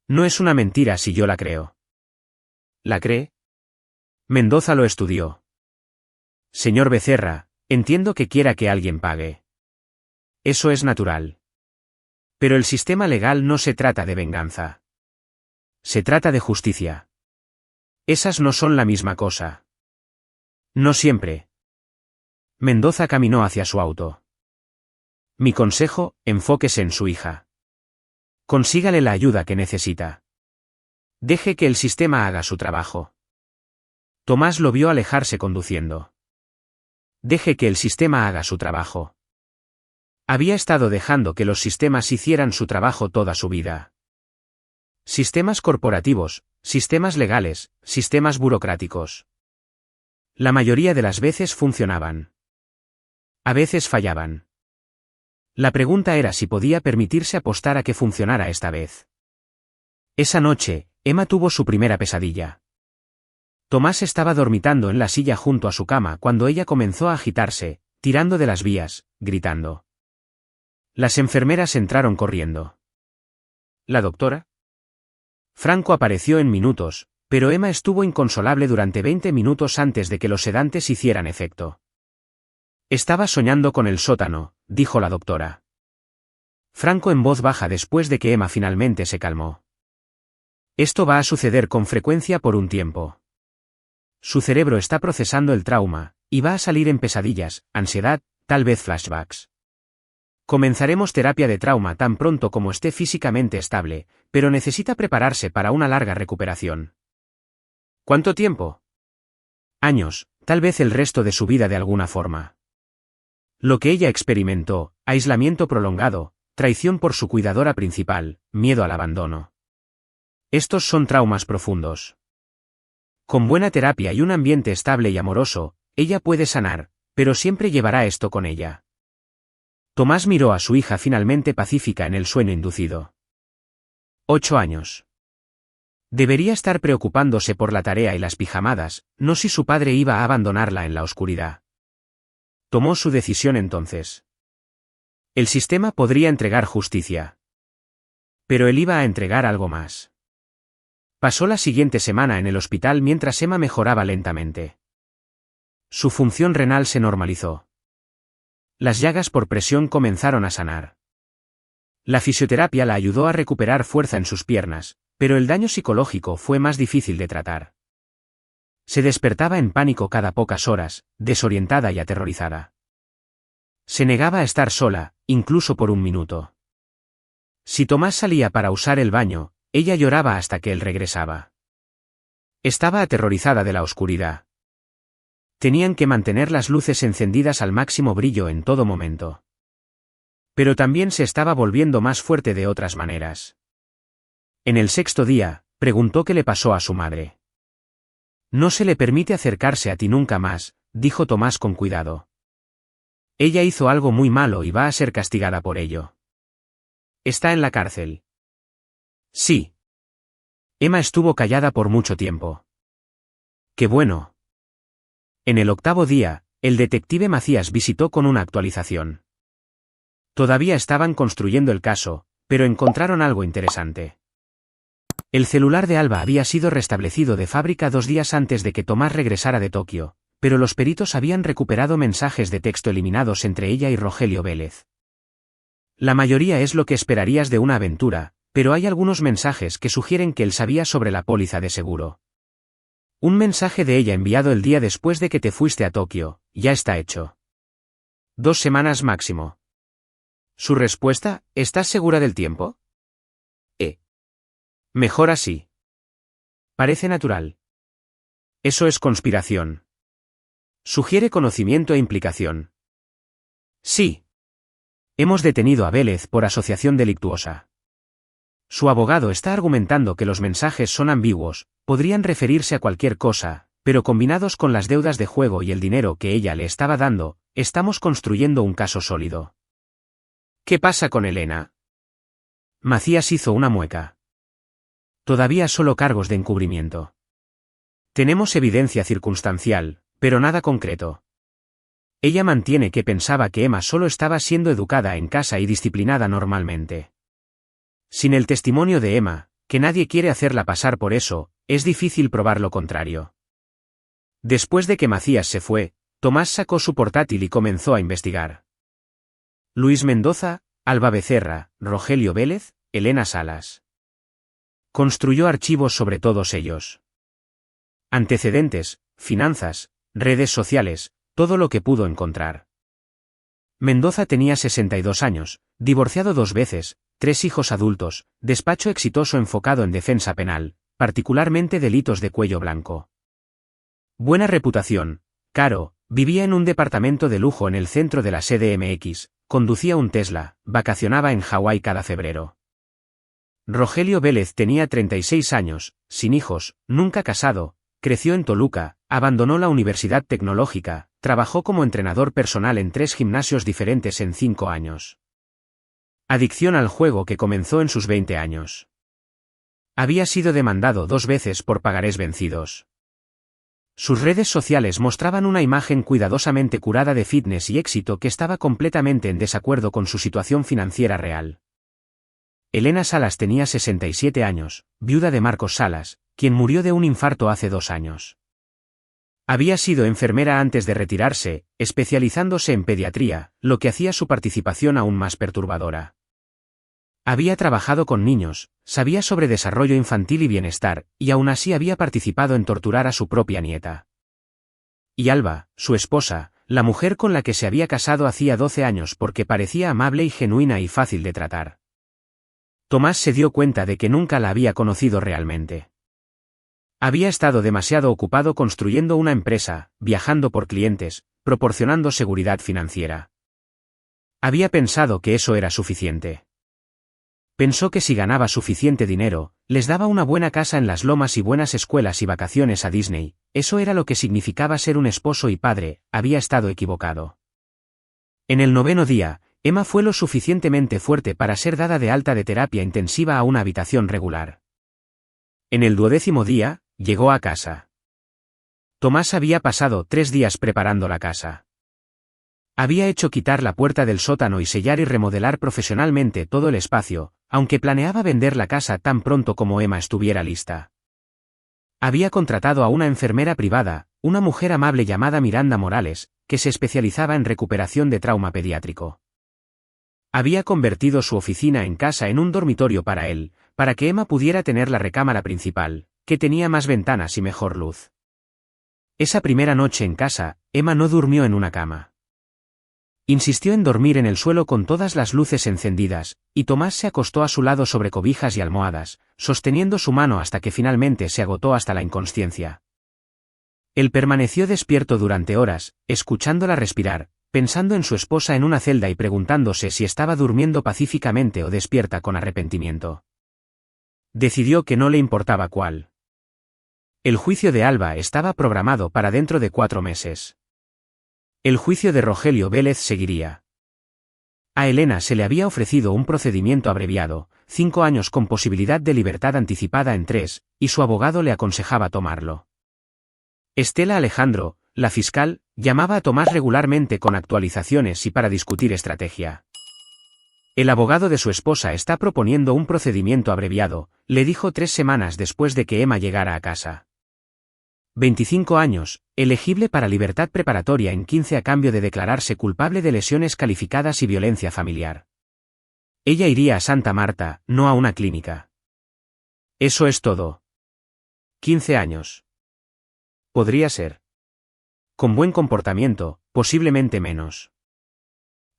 No es una mentira si yo la creo. ¿La cree? Mendoza lo estudió. Señor Becerra, entiendo que quiera que alguien pague. Eso es natural. Pero el sistema legal no se trata de venganza. Se trata de justicia. Esas no son la misma cosa. No siempre. Mendoza caminó hacia su auto. Mi consejo, enfóquese en su hija. Consígale la ayuda que necesita. Deje que el sistema haga su trabajo. Tomás lo vio alejarse conduciendo. Deje que el sistema haga su trabajo. Había estado dejando que los sistemas hicieran su trabajo toda su vida. Sistemas corporativos, sistemas legales, sistemas burocráticos. La mayoría de las veces funcionaban. A veces fallaban. La pregunta era si podía permitirse apostar a que funcionara esta vez. Esa noche, Emma tuvo su primera pesadilla. Tomás estaba dormitando en la silla junto a su cama cuando ella comenzó a agitarse, tirando de las vías, gritando. Las enfermeras entraron corriendo. ¿La doctora? Franco apareció en minutos, pero Emma estuvo inconsolable durante 20 minutos antes de que los sedantes hicieran efecto. Estaba soñando con el sótano, dijo la doctora. Franco en voz baja después de que Emma finalmente se calmó. Esto va a suceder con frecuencia por un tiempo. Su cerebro está procesando el trauma, y va a salir en pesadillas, ansiedad, tal vez flashbacks. Comenzaremos terapia de trauma tan pronto como esté físicamente estable, pero necesita prepararse para una larga recuperación. ¿Cuánto tiempo? Años, tal vez el resto de su vida de alguna forma. Lo que ella experimentó, aislamiento prolongado, traición por su cuidadora principal, miedo al abandono. Estos son traumas profundos. Con buena terapia y un ambiente estable y amoroso, ella puede sanar, pero siempre llevará esto con ella. Tomás miró a su hija finalmente pacífica en el sueño inducido. 8 años. Debería estar preocupándose por la tarea y las pijamadas, no si su padre iba a abandonarla en la oscuridad. Tomó su decisión entonces. El sistema podría entregar justicia. Pero él iba a entregar algo más. Pasó la siguiente semana en el hospital mientras Emma mejoraba lentamente. Su función renal se normalizó. Las llagas por presión comenzaron a sanar. La fisioterapia la ayudó a recuperar fuerza en sus piernas, pero el daño psicológico fue más difícil de tratar. Se despertaba en pánico cada pocas horas, desorientada y aterrorizada. Se negaba a estar sola, incluso por un minuto. Si Tomás salía para usar el baño, ella lloraba hasta que él regresaba. Estaba aterrorizada de la oscuridad. Tenían que mantener las luces encendidas al máximo brillo en todo momento. Pero también se estaba volviendo más fuerte de otras maneras. En el 6.º día, preguntó qué le pasó a su madre. No se le permite acercarse a ti nunca más, dijo Tomás con cuidado. Ella hizo algo muy malo y va a ser castigada por ello. Está en la cárcel. Sí. Emma estuvo callada por mucho tiempo. ¡Qué bueno! En el 8º día, el detective Macías visitó con una actualización. Todavía estaban construyendo el caso, pero encontraron algo interesante. El celular de Alba había sido restablecido de fábrica 2 días antes de que Tomás regresara de Tokio, pero los peritos habían recuperado mensajes de texto eliminados entre ella y Rogelio Vélez. La mayoría es lo que esperarías de una aventura, pero hay algunos mensajes que sugieren que él sabía sobre la póliza de seguro. Un mensaje de ella enviado el día después de que te fuiste a Tokio, ya está hecho. 2 semanas máximo. Su respuesta, ¿estás segura del tiempo? Mejor así. Parece natural. Eso es conspiración. Sugiere conocimiento e implicación. Sí. Hemos detenido a Vélez por asociación delictuosa. Su abogado está argumentando que los mensajes son ambiguos, podrían referirse a cualquier cosa, pero combinados con las deudas de juego y el dinero que ella le estaba dando, estamos construyendo un caso sólido. ¿Qué pasa con Elena? Macías hizo una mueca. Todavía solo cargos de encubrimiento. Tenemos evidencia circunstancial, pero nada concreto. Ella mantiene que pensaba que Emma solo estaba siendo educada en casa y disciplinada normalmente. Sin el testimonio de Emma, que nadie quiere hacerla pasar por eso, es difícil probar lo contrario. Después de que Macías se fue, Tomás sacó su portátil y comenzó a investigar. Luis Mendoza, Alba Becerra, Rogelio Vélez, Elena Salas. Construyó archivos sobre todos ellos. Antecedentes, finanzas, redes sociales, todo lo que pudo encontrar. Mendoza tenía 62 años, divorciado 2 veces, 3 hijos adultos, despacho exitoso enfocado en defensa penal, particularmente delitos de cuello blanco. Buena reputación, caro, vivía en un departamento de lujo en el centro de la CDMX, conducía un Tesla, vacacionaba en Hawái cada febrero. Rogelio Vélez tenía 36 años, sin hijos, nunca casado, creció en Toluca, abandonó la Universidad Tecnológica, trabajó como entrenador personal en 3 gimnasios diferentes en 5 años. Adicción al juego que comenzó en sus 20 años. Había sido demandado 2 veces por pagarés vencidos. Sus redes sociales mostraban una imagen cuidadosamente curada de fitness y éxito que estaba completamente en desacuerdo con su situación financiera real. Elena Salas tenía 67 años, viuda de Marcos Salas, quien murió de un infarto hace 2 años. Había sido enfermera antes de retirarse, especializándose en pediatría, lo que hacía su participación aún más perturbadora. Había trabajado con niños, sabía sobre desarrollo infantil y bienestar, y aún así había participado en torturar a su propia nieta. Y Alba, su esposa, la mujer con la que se había casado hacía 12 años porque parecía amable y genuina y fácil de tratar. Tomás se dio cuenta de que nunca la había conocido realmente. Había estado demasiado ocupado construyendo una empresa, viajando por clientes, proporcionando seguridad financiera. Había pensado que eso era suficiente. Pensó que si ganaba suficiente dinero, les daba una buena casa en las lomas y buenas escuelas y vacaciones a Disney, eso era lo que significaba ser un esposo y padre, había estado equivocado. En el 9º día, Emma fue lo suficientemente fuerte para ser dada de alta de terapia intensiva a una habitación regular. En el 12º día, llegó a casa. Tomás había pasado 3 días preparando la casa. Había hecho quitar la puerta del sótano y sellar y remodelar profesionalmente todo el espacio, aunque planeaba vender la casa tan pronto como Emma estuviera lista. Había contratado a una enfermera privada, una mujer amable llamada Miranda Morales, que se especializaba en recuperación de trauma pediátrico. Había convertido su oficina en casa en un dormitorio para él, para que Emma pudiera tener la recámara principal, que tenía más ventanas y mejor luz. Esa primera noche en casa, Emma no durmió en una cama. Insistió en dormir en el suelo con todas las luces encendidas, y Tomás se acostó a su lado sobre cobijas y almohadas, sosteniendo su mano hasta que finalmente se agotó hasta la inconsciencia. Él permaneció despierto durante horas, escuchándola respirar, pensando en su esposa en una celda y preguntándose si estaba durmiendo pacíficamente o despierta con arrepentimiento. Decidió que no le importaba cuál. El juicio de Alba estaba programado para dentro de 4 meses. El juicio de Rogelio Vélez seguiría. A Elena se le había ofrecido un procedimiento abreviado, 5 años con posibilidad de libertad anticipada en 3, y su abogado le aconsejaba tomarlo. Estela Alejandro, la fiscal, llamaba a Tomás regularmente con actualizaciones y para discutir estrategia. El abogado de su esposa está proponiendo un procedimiento abreviado, le dijo 3 semanas después de que Emma llegara a casa. 25 años, elegible para libertad preparatoria en 15 a cambio de declararse culpable de lesiones calificadas y violencia familiar. Ella iría a Santa Marta, no a una clínica. Eso es todo. 15 años. Podría ser. Con buen comportamiento, posiblemente menos.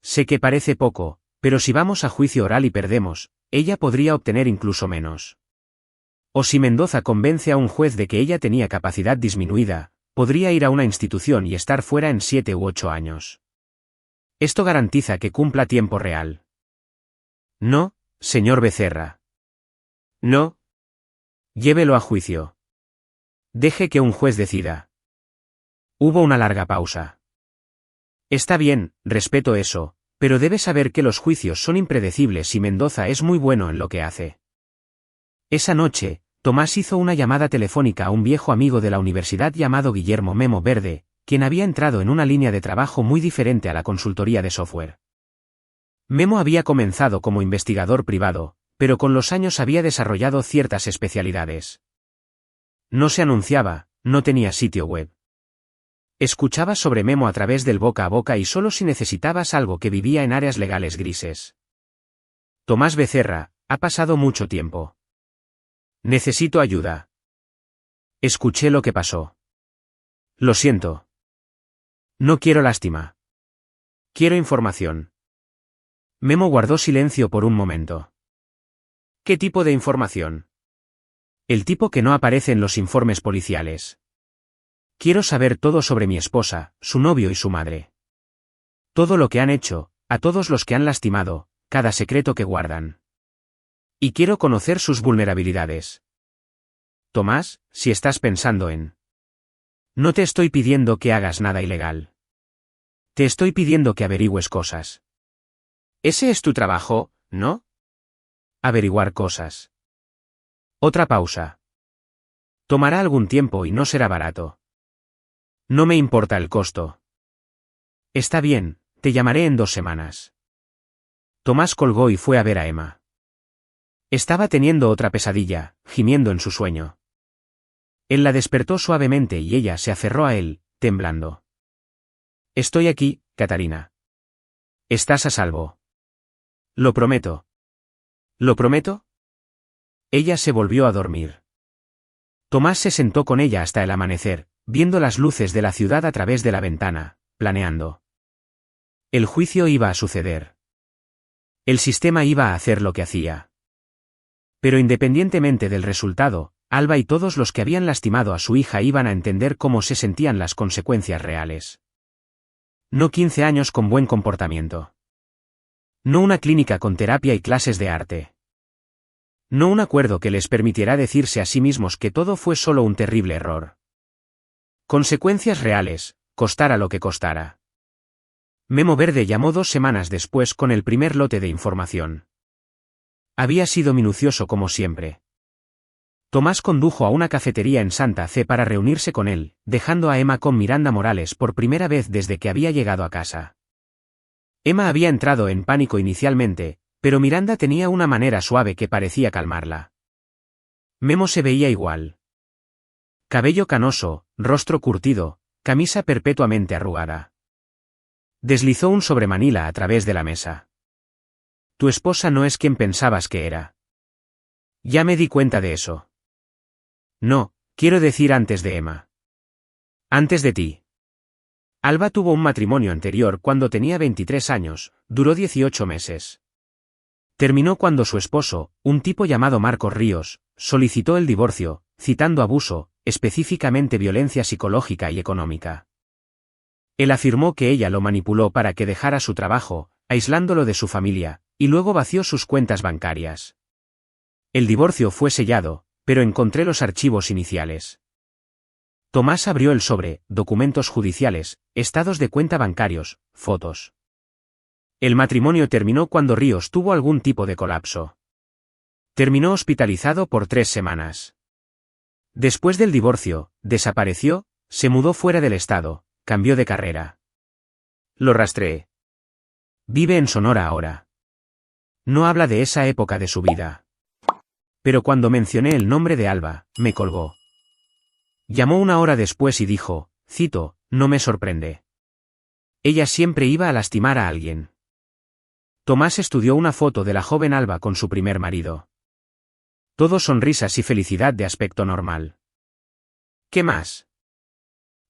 Sé que parece poco, pero si vamos a juicio oral y perdemos, ella podría obtener incluso menos. O si Mendoza convence a un juez de que ella tenía capacidad disminuida, podría ir a una institución y estar fuera en 7 u 8 años. Esto garantiza que cumpla tiempo real. No, señor Becerra. No. Llévelo a juicio. Deje que un juez decida. Hubo una larga pausa. Está bien, respeto eso, pero debe saber que los juicios son impredecibles y Mendoza es muy bueno en lo que hace. Esa noche, Tomás hizo una llamada telefónica a un viejo amigo de la universidad llamado Guillermo Memo Verde, quien había entrado en una línea de trabajo muy diferente a la consultoría de software. Memo había comenzado como investigador privado, pero con los años había desarrollado ciertas especialidades. No se anunciaba, no tenía sitio web. Escuchabas sobre Memo a través del boca a boca y solo si necesitabas algo que vivía en áreas legales grises. Tomás Becerra, ha pasado mucho tiempo. Necesito ayuda. Escuché lo que pasó. Lo siento. No quiero lástima. Quiero información. Memo guardó silencio por un momento. ¿Qué tipo de información? El tipo que no aparece en los informes policiales. Quiero saber todo sobre mi esposa, su novio y su madre. Todo lo que han hecho, a todos los que han lastimado, cada secreto que guardan. Y quiero conocer sus vulnerabilidades. Tomás, si estás pensando en... No te estoy pidiendo que hagas nada ilegal. Te estoy pidiendo que averigües cosas. Ese es tu trabajo, ¿no? Averiguar cosas. Otra pausa. Tomará algún tiempo y no será barato. No me importa el costo. Está bien, te llamaré en 2 semanas. Tomás colgó y fue a ver a Emma. Estaba teniendo otra pesadilla, gimiendo en su sueño. Él la despertó suavemente y ella se aferró a él, temblando. Estoy aquí, Catarina. Estás a salvo. Lo prometo. ¿Lo prometo? Ella se volvió a dormir. Tomás se sentó con ella hasta el amanecer, viendo las luces de la ciudad a través de la ventana, planeando. El juicio iba a suceder. El sistema iba a hacer lo que hacía. Pero independientemente del resultado, Alba y todos los que habían lastimado a su hija iban a entender cómo se sentían las consecuencias reales. No 15 años con buen comportamiento. No una clínica con terapia y clases de arte. No un acuerdo que les permitiera decirse a sí mismos que todo fue solo un terrible error. Consecuencias reales, costara lo que costara. Memo Verde llamó 2 semanas después con el primer lote de información. Había sido minucioso como siempre. Tomás condujo a una cafetería en Santa Fe para reunirse con él, dejando a Emma con Miranda Morales por primera vez desde que había llegado a casa. Emma había entrado en pánico inicialmente, pero Miranda tenía una manera suave que parecía calmarla. Memo se veía igual. Cabello canoso, rostro curtido, camisa perpetuamente arrugada. Deslizó un sobremanila a través de la mesa. Tu esposa no es quien pensabas que era. Ya me di cuenta de eso. No, quiero decir antes de Emma. Antes de ti. Alba tuvo un matrimonio anterior cuando tenía 23 años, duró 18 meses. Terminó cuando su esposo, un tipo llamado Marcos Ríos, solicitó el divorcio, citando abuso, específicamente violencia psicológica y económica. Él afirmó que ella lo manipuló para que dejara su trabajo, aislándolo de su familia, y luego vació sus cuentas bancarias. El divorcio fue sellado, pero encontré los archivos iniciales. Tomás abrió el sobre, documentos judiciales, estados de cuenta bancarios, fotos. El matrimonio terminó cuando Ríos tuvo algún tipo de colapso. Terminó hospitalizado por 3 semanas. Después del divorcio, desapareció, se mudó fuera del estado, cambió de carrera. Lo rastreé. Vive en Sonora ahora. No habla de esa época de su vida. Pero cuando mencioné el nombre de Alba, me colgó. Llamó 1 hora después y dijo, cito, no me sorprende. Ella siempre iba a lastimar a alguien. Tomás estudió una foto de la joven Alba con su primer marido. Todo sonrisas y felicidad de aspecto normal. ¿Qué más?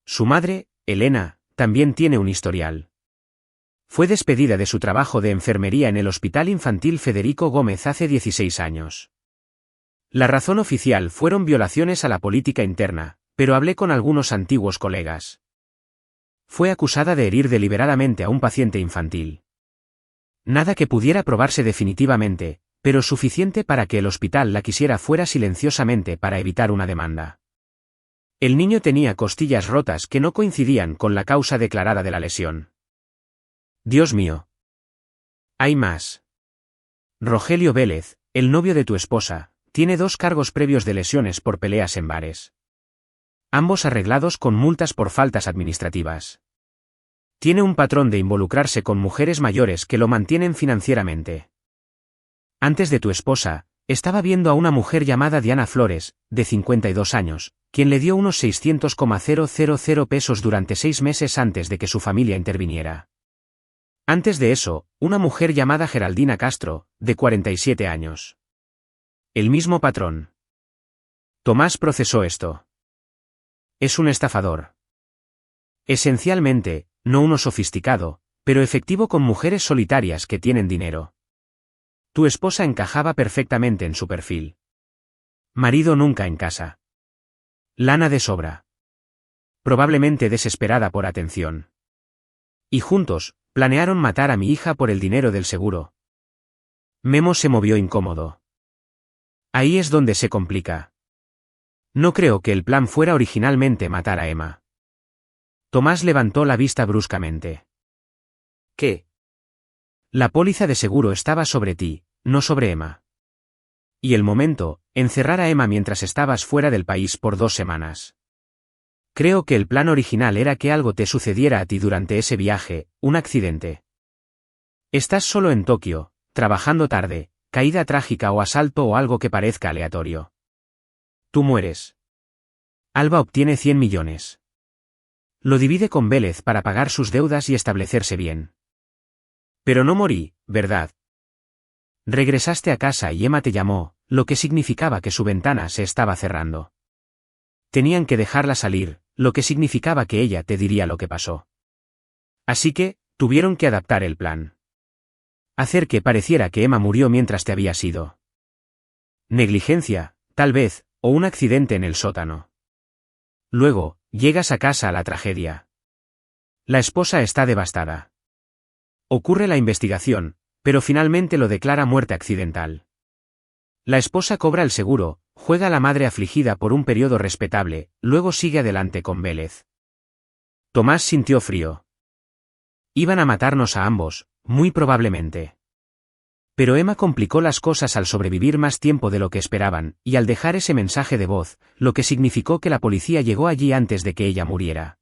Su madre, Elena, también tiene un historial. Fue despedida de su trabajo de enfermería en el Hospital Infantil Federico Gómez hace 16 años. La razón oficial fueron violaciones a la política interna, pero hablé con algunos antiguos colegas. Fue acusada de herir deliberadamente a un paciente infantil. Nada que pudiera probarse definitivamente, pero suficiente para que el hospital la quisiera fuera silenciosamente para evitar una demanda. El niño tenía costillas rotas que no coincidían con la causa declarada de la lesión. Dios mío. Hay más. Rogelio Vélez, el novio de tu esposa, tiene 2 cargos previos de lesiones por peleas en bares. Ambos arreglados con multas por faltas administrativas. Tiene un patrón de involucrarse con mujeres mayores que lo mantienen financieramente. Antes de tu esposa, estaba viendo a una mujer llamada Diana Flores, de 52 años, quien le dio unos 600,000 pesos durante 6 meses antes de que su familia interviniera. Antes de eso, una mujer llamada Geraldina Castro, de 47 años. El mismo patrón. Tomás procesó esto. Es un estafador. Esencialmente, no uno sofisticado, pero efectivo con mujeres solitarias que tienen dinero. Tu esposa encajaba perfectamente en su perfil. Marido nunca en casa. Lana de sobra. Probablemente desesperada por atención. Y juntos, planearon matar a mi hija por el dinero del seguro. Memo se movió incómodo. Ahí es donde se complica. No creo que el plan fuera originalmente matar a Emma. Tomás levantó la vista bruscamente. ¿Qué? La póliza de seguro estaba sobre ti, no sobre Emma. Y el momento, encerrar a Emma mientras estabas fuera del país por 2 semanas. Creo que el plan original era que algo te sucediera a ti durante ese viaje, un accidente. Estás solo en Tokio, trabajando tarde, caída trágica o asalto o algo que parezca aleatorio. Tú mueres. Alba obtiene 100 millones. Lo divide con Vélez para pagar sus deudas y establecerse bien. Pero no morí, ¿verdad? Regresaste a casa y Emma te llamó, lo que significaba que su ventana se estaba cerrando. Tenían que dejarla salir, lo que significaba que ella te diría lo que pasó. Así que, tuvieron que adaptar el plan. Hacer que pareciera que Emma murió mientras te habías ido. Negligencia, tal vez, o un accidente en el sótano. Luego, llegas a casa a la tragedia. La esposa está devastada. Ocurre la investigación, pero finalmente lo declara muerte accidental. La esposa cobra el seguro, juega a la madre afligida por un periodo respetable, luego sigue adelante con Vélez. Tomás sintió frío. Iban a matarnos a ambos, muy probablemente. Pero Emma complicó las cosas al sobrevivir más tiempo de lo que esperaban, y al dejar ese mensaje de voz, lo que significó que la policía llegó allí antes de que ella muriera.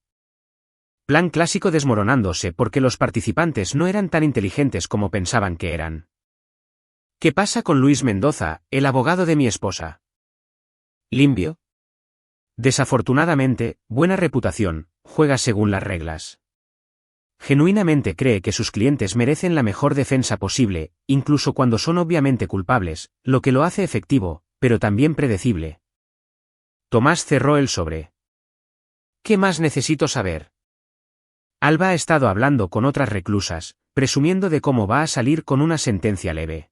Plan clásico desmoronándose porque los participantes no eran tan inteligentes como pensaban que eran. ¿Qué pasa con Luis Mendoza, el abogado de mi esposa? ¿Limpio? Desafortunadamente, buena reputación, juega según las reglas. Genuinamente cree que sus clientes merecen la mejor defensa posible, incluso cuando son obviamente culpables, lo que lo hace efectivo, pero también predecible. Tomás cerró el sobre. ¿Qué más necesito saber? Alba ha estado hablando con otras reclusas, presumiendo de cómo va a salir con una sentencia leve.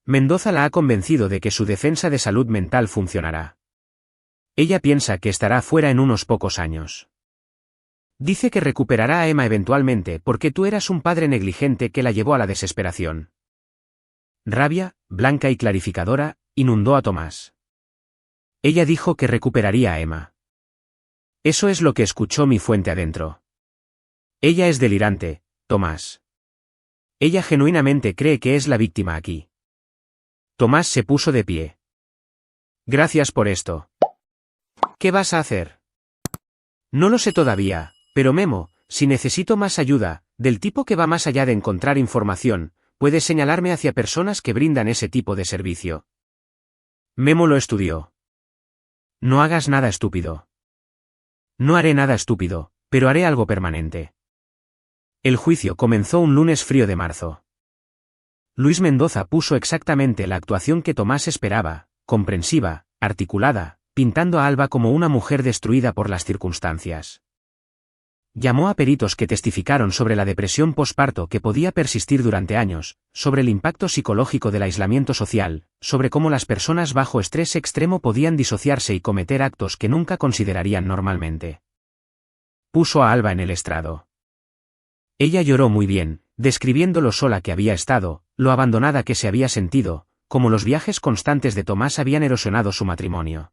Mendoza la ha convencido de que su defensa de salud mental funcionará. Ella piensa que estará fuera en unos pocos años. Dice que recuperará a Emma eventualmente porque tú eras un padre negligente que la llevó a la desesperación. Rabia, blanca y clarificadora, inundó a Tomás. Ella dijo que recuperaría a Emma. Eso es lo que escuchó mi fuente adentro. Ella es delirante, Tomás. Ella genuinamente cree que es la víctima aquí. Tomás se puso de pie. Gracias por esto. ¿Qué vas a hacer? No lo sé todavía, pero Memo, si necesito más ayuda, del tipo que va más allá de encontrar información, puedes señalarme hacia personas que brindan ese tipo de servicio. Memo lo estudió. No hagas nada estúpido. No haré nada estúpido, pero haré algo permanente. El juicio comenzó un lunes frío de marzo. Luis Mendoza puso exactamente la actuación que Tomás esperaba, comprensiva, articulada, pintando a Alba como una mujer destruida por las circunstancias. Llamó a peritos que testificaron sobre la depresión posparto que podía persistir durante años, sobre el impacto psicológico del aislamiento social, sobre cómo las personas bajo estrés extremo podían disociarse y cometer actos que nunca considerarían normalmente. Puso a Alba en el estrado. Ella lloró muy bien, describiendo lo sola que había estado, lo abandonada que se había sentido, como los viajes constantes de Tomás habían erosionado su matrimonio.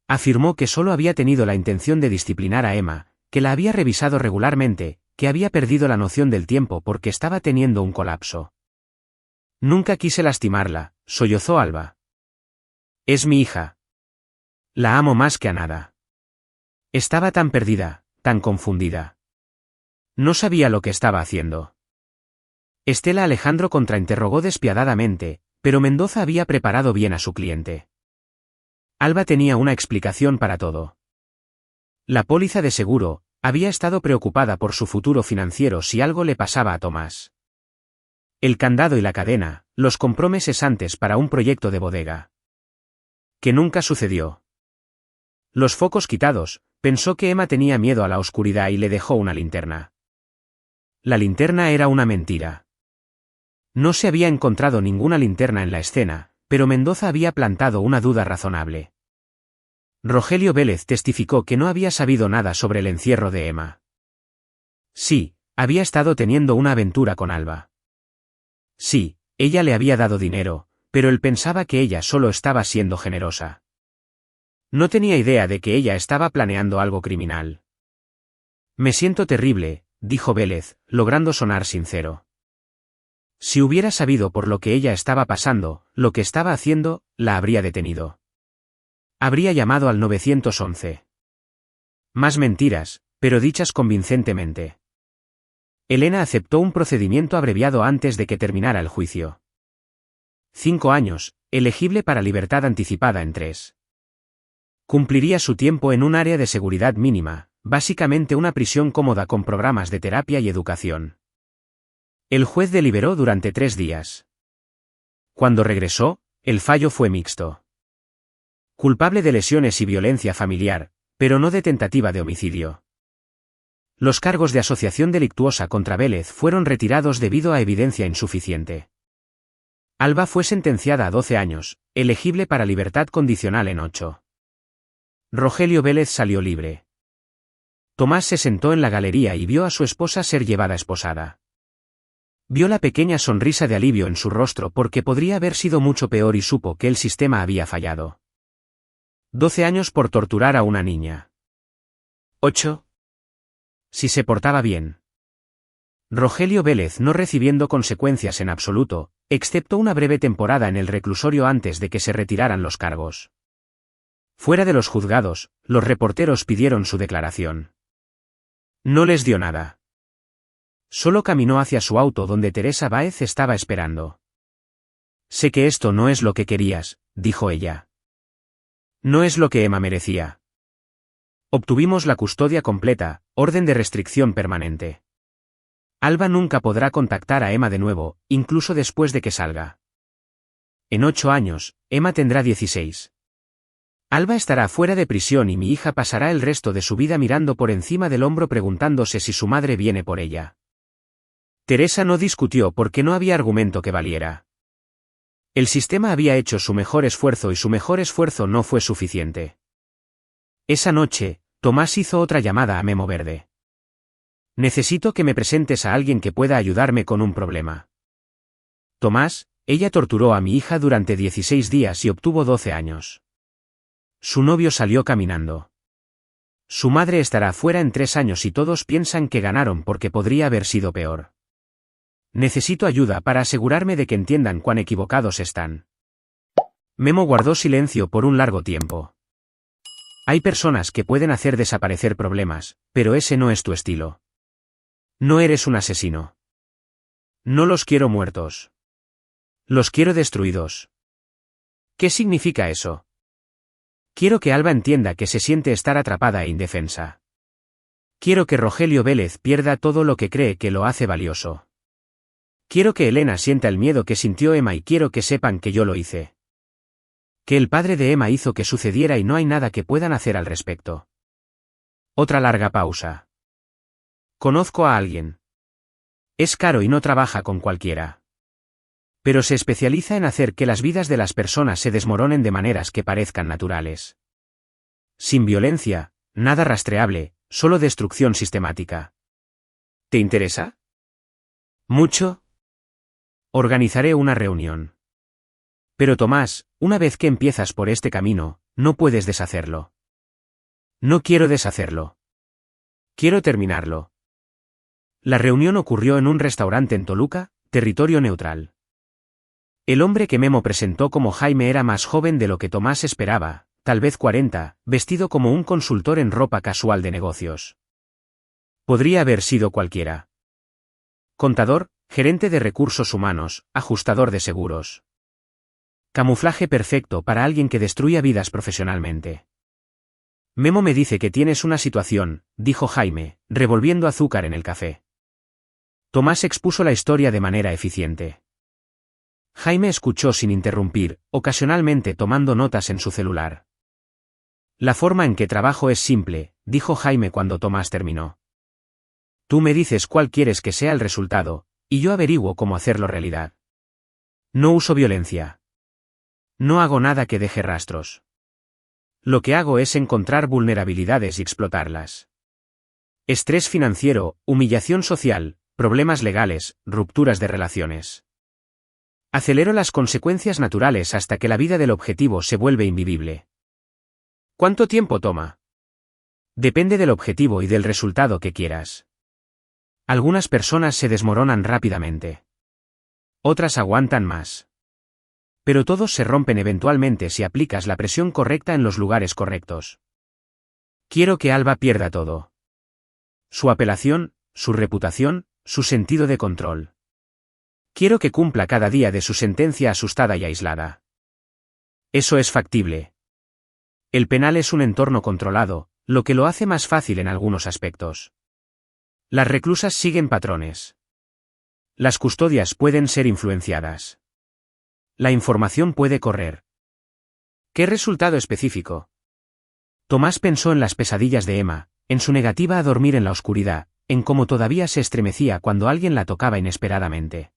Afirmó que solo había tenido la intención de disciplinar a Emma, que la había revisado regularmente, que había perdido la noción del tiempo porque estaba teniendo un colapso. Nunca quise lastimarla, sollozó Alba. Es mi hija. La amo más que a nada. Estaba tan perdida, tan confundida. No sabía lo que estaba haciendo. Estela Alejandro contrainterrogó despiadadamente, pero Mendoza había preparado bien a su cliente. Alba tenía una explicación para todo. La póliza de seguro había estado preocupada por su futuro financiero si algo le pasaba a Tomás. El candado y la cadena los compró meses antes para un proyecto de bodega. Que nunca sucedió. Los focos quitados, pensó que Emma tenía miedo a la oscuridad y le dejó una linterna. La linterna era una mentira. No se había encontrado ninguna linterna en la escena, pero Mendoza había plantado una duda razonable. Rogelio Vélez testificó que no había sabido nada sobre el encierro de Emma. Sí, había estado teniendo una aventura con Alba. Sí, ella le había dado dinero, pero él pensaba que ella solo estaba siendo generosa. No tenía idea de que ella estaba planeando algo criminal. Me siento terrible, dijo Vélez, logrando sonar sincero. Si hubiera sabido por lo que ella estaba pasando, lo que estaba haciendo, la habría detenido. Habría llamado al 911. Más mentiras, pero dichas convincentemente. Elena aceptó un procedimiento abreviado antes de que terminara el juicio. 5 años, elegible para libertad anticipada en 3. Cumpliría su tiempo en un área de seguridad mínima, básicamente una prisión cómoda con programas de terapia y educación. El juez deliberó durante 3 días. Cuando regresó, el fallo fue mixto. Culpable de lesiones y violencia familiar, pero no de tentativa de homicidio. Los cargos de asociación delictuosa contra Vélez fueron retirados debido a evidencia insuficiente. Alba fue sentenciada a 12 años, elegible para libertad condicional en 8. Rogelio Vélez salió libre. Tomás se sentó en la galería y vio a su esposa ser llevada esposada. Vio la pequeña sonrisa de alivio en su rostro porque podría haber sido mucho peor y supo que el sistema había fallado. 12 años por torturar a una niña. 8. Si se portaba bien. Rogelio Vélez no recibiendo consecuencias en absoluto, excepto una breve temporada en el reclusorio antes de que se retiraran los cargos. Fuera de los juzgados, los reporteros pidieron su declaración. No les dio nada. Solo caminó hacia su auto donde Teresa Báez estaba esperando. Sé que esto no es lo que querías, dijo ella. No es lo que Emma merecía. Obtuvimos la custodia completa, orden de restricción permanente. Alba nunca podrá contactar a Emma de nuevo, incluso después de que salga. En 8 años, Emma tendrá 16. Alba estará fuera de prisión y mi hija pasará el resto de su vida mirando por encima del hombro preguntándose si su madre viene por ella. Teresa no discutió porque no había argumento que valiera. El sistema había hecho su mejor esfuerzo y su mejor esfuerzo no fue suficiente. Esa noche, Tomás hizo otra llamada a Memo Verde. Necesito que me presentes a alguien que pueda ayudarme con un problema. Tomás, ella torturó a mi hija durante 16 días y obtuvo 12 años. Su novio salió caminando. Su madre estará fuera en 3 años y todos piensan que ganaron porque podría haber sido peor. Necesito ayuda para asegurarme de que entiendan cuán equivocados están. Memo guardó silencio por un largo tiempo. Hay personas que pueden hacer desaparecer problemas, pero ese no es tu estilo. No eres un asesino. No los quiero muertos. Los quiero destruidos. ¿Qué significa eso? Quiero que Alba entienda que se siente estar atrapada e indefensa. Quiero que Rogelio Vélez pierda todo lo que cree que lo hace valioso. Quiero que Elena sienta el miedo que sintió Emma y quiero que sepan que yo lo hice. Que el padre de Emma hizo que sucediera y no hay nada que puedan hacer al respecto. Otra larga pausa. Conozco a alguien. Es caro y no trabaja con cualquiera. Pero se especializa en hacer que las vidas de las personas se desmoronen de maneras que parezcan naturales. Sin violencia, nada rastreable, solo destrucción sistemática. ¿Te interesa? ¿Mucho? Organizaré una reunión. Pero Tomás, una vez que empiezas por este camino, no puedes deshacerlo. No quiero deshacerlo. Quiero terminarlo. La reunión ocurrió en un restaurante en Toluca, territorio neutral. El hombre que Memo presentó como Jaime era más joven de lo que Tomás esperaba, tal vez 40, vestido como un consultor en ropa casual de negocios. Podría haber sido cualquiera. Contador, gerente de recursos humanos, ajustador de seguros. Camuflaje perfecto para alguien que destruya vidas profesionalmente. Memo me dice que tienes una situación, dijo Jaime, revolviendo azúcar en el café. Tomás expuso la historia de manera eficiente. Jaime escuchó sin interrumpir, ocasionalmente tomando notas en su celular. La forma en que trabajo es simple, dijo Jaime cuando Tomás terminó. Tú me dices cuál quieres que sea el resultado, y yo averiguo cómo hacerlo realidad. No uso violencia. No hago nada que deje rastros. Lo que hago es encontrar vulnerabilidades y explotarlas. Estrés financiero, humillación social, problemas legales, rupturas de relaciones. Acelero las consecuencias naturales hasta que la vida del objetivo se vuelve invivible. ¿Cuánto tiempo toma? Depende del objetivo y del resultado que quieras. Algunas personas se desmoronan rápidamente. Otras aguantan más. Pero todos se rompen eventualmente si aplicas la presión correcta en los lugares correctos. Quiero que Alba pierda todo. Su apelación, su reputación, su sentido de control. Quiero que cumpla cada día de su sentencia asustada y aislada. Eso es factible. El penal es un entorno controlado, lo que lo hace más fácil en algunos aspectos. Las reclusas siguen patrones. Las custodias pueden ser influenciadas. La información puede correr. ¿Qué resultado específico? Tomás pensó en las pesadillas de Emma, en su negativa a dormir en la oscuridad, en cómo todavía se estremecía cuando alguien la tocaba inesperadamente.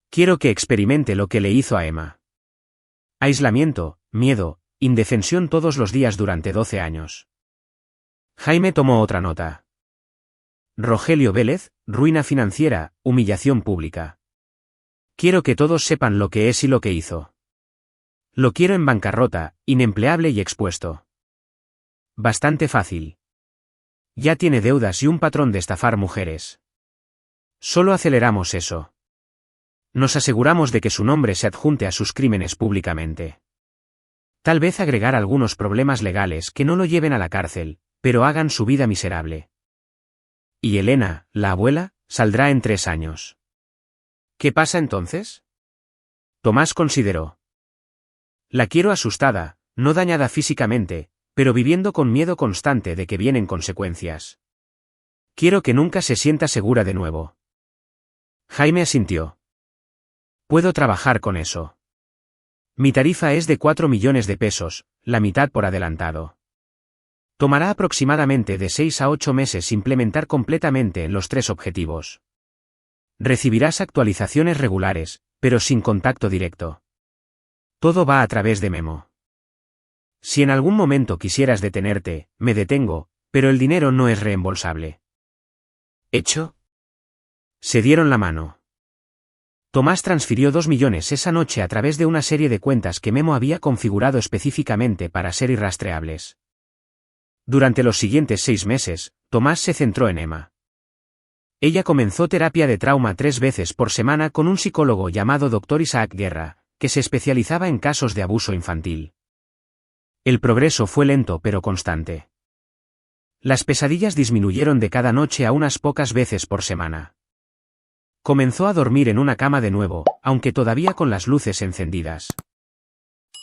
Quiero que experimente lo que le hizo a Emma. Aislamiento, miedo, indefensión todos los días durante 12 años. Jaime tomó otra nota. Rogelio Vélez, ruina financiera, humillación pública. Quiero que todos sepan lo que es y lo que hizo. Lo quiero en bancarrota, inempleable y expuesto. Bastante fácil. Ya tiene deudas y un patrón de estafar mujeres. Solo aceleramos eso. Nos aseguramos de que su nombre se adjunte a sus crímenes públicamente. Tal vez agregar algunos problemas legales que no lo lleven a la cárcel, pero hagan su vida miserable. Y Elena, la abuela, saldrá en 3 años. ¿Qué pasa entonces? Tomás consideró. La quiero asustada, no dañada físicamente, pero viviendo con miedo constante de que vienen consecuencias. Quiero que nunca se sienta segura de nuevo. Jaime asintió. Puedo trabajar con eso. Mi tarifa es de 4 millones de pesos, la mitad por adelantado. Tomará aproximadamente de 6 a 8 meses implementar completamente en los 3 objetivos. Recibirás actualizaciones regulares, pero sin contacto directo. Todo va a través de Memo. Si en algún momento quisieras detenerte, me detengo, pero el dinero no es reembolsable. ¿Hecho? Se dieron la mano. Tomás transfirió 2 millones esa noche a través de una serie de cuentas que Memo había configurado específicamente para ser irrastreables. Durante los siguientes 6 meses, Tomás se centró en Emma. Ella comenzó terapia de trauma 3 veces por semana con un psicólogo llamado Dr. Isaac Guerra, que se especializaba en casos de abuso infantil. El progreso fue lento pero constante. Las pesadillas disminuyeron de cada noche a unas pocas veces por semana. Comenzó a dormir en una cama de nuevo, aunque todavía con las luces encendidas.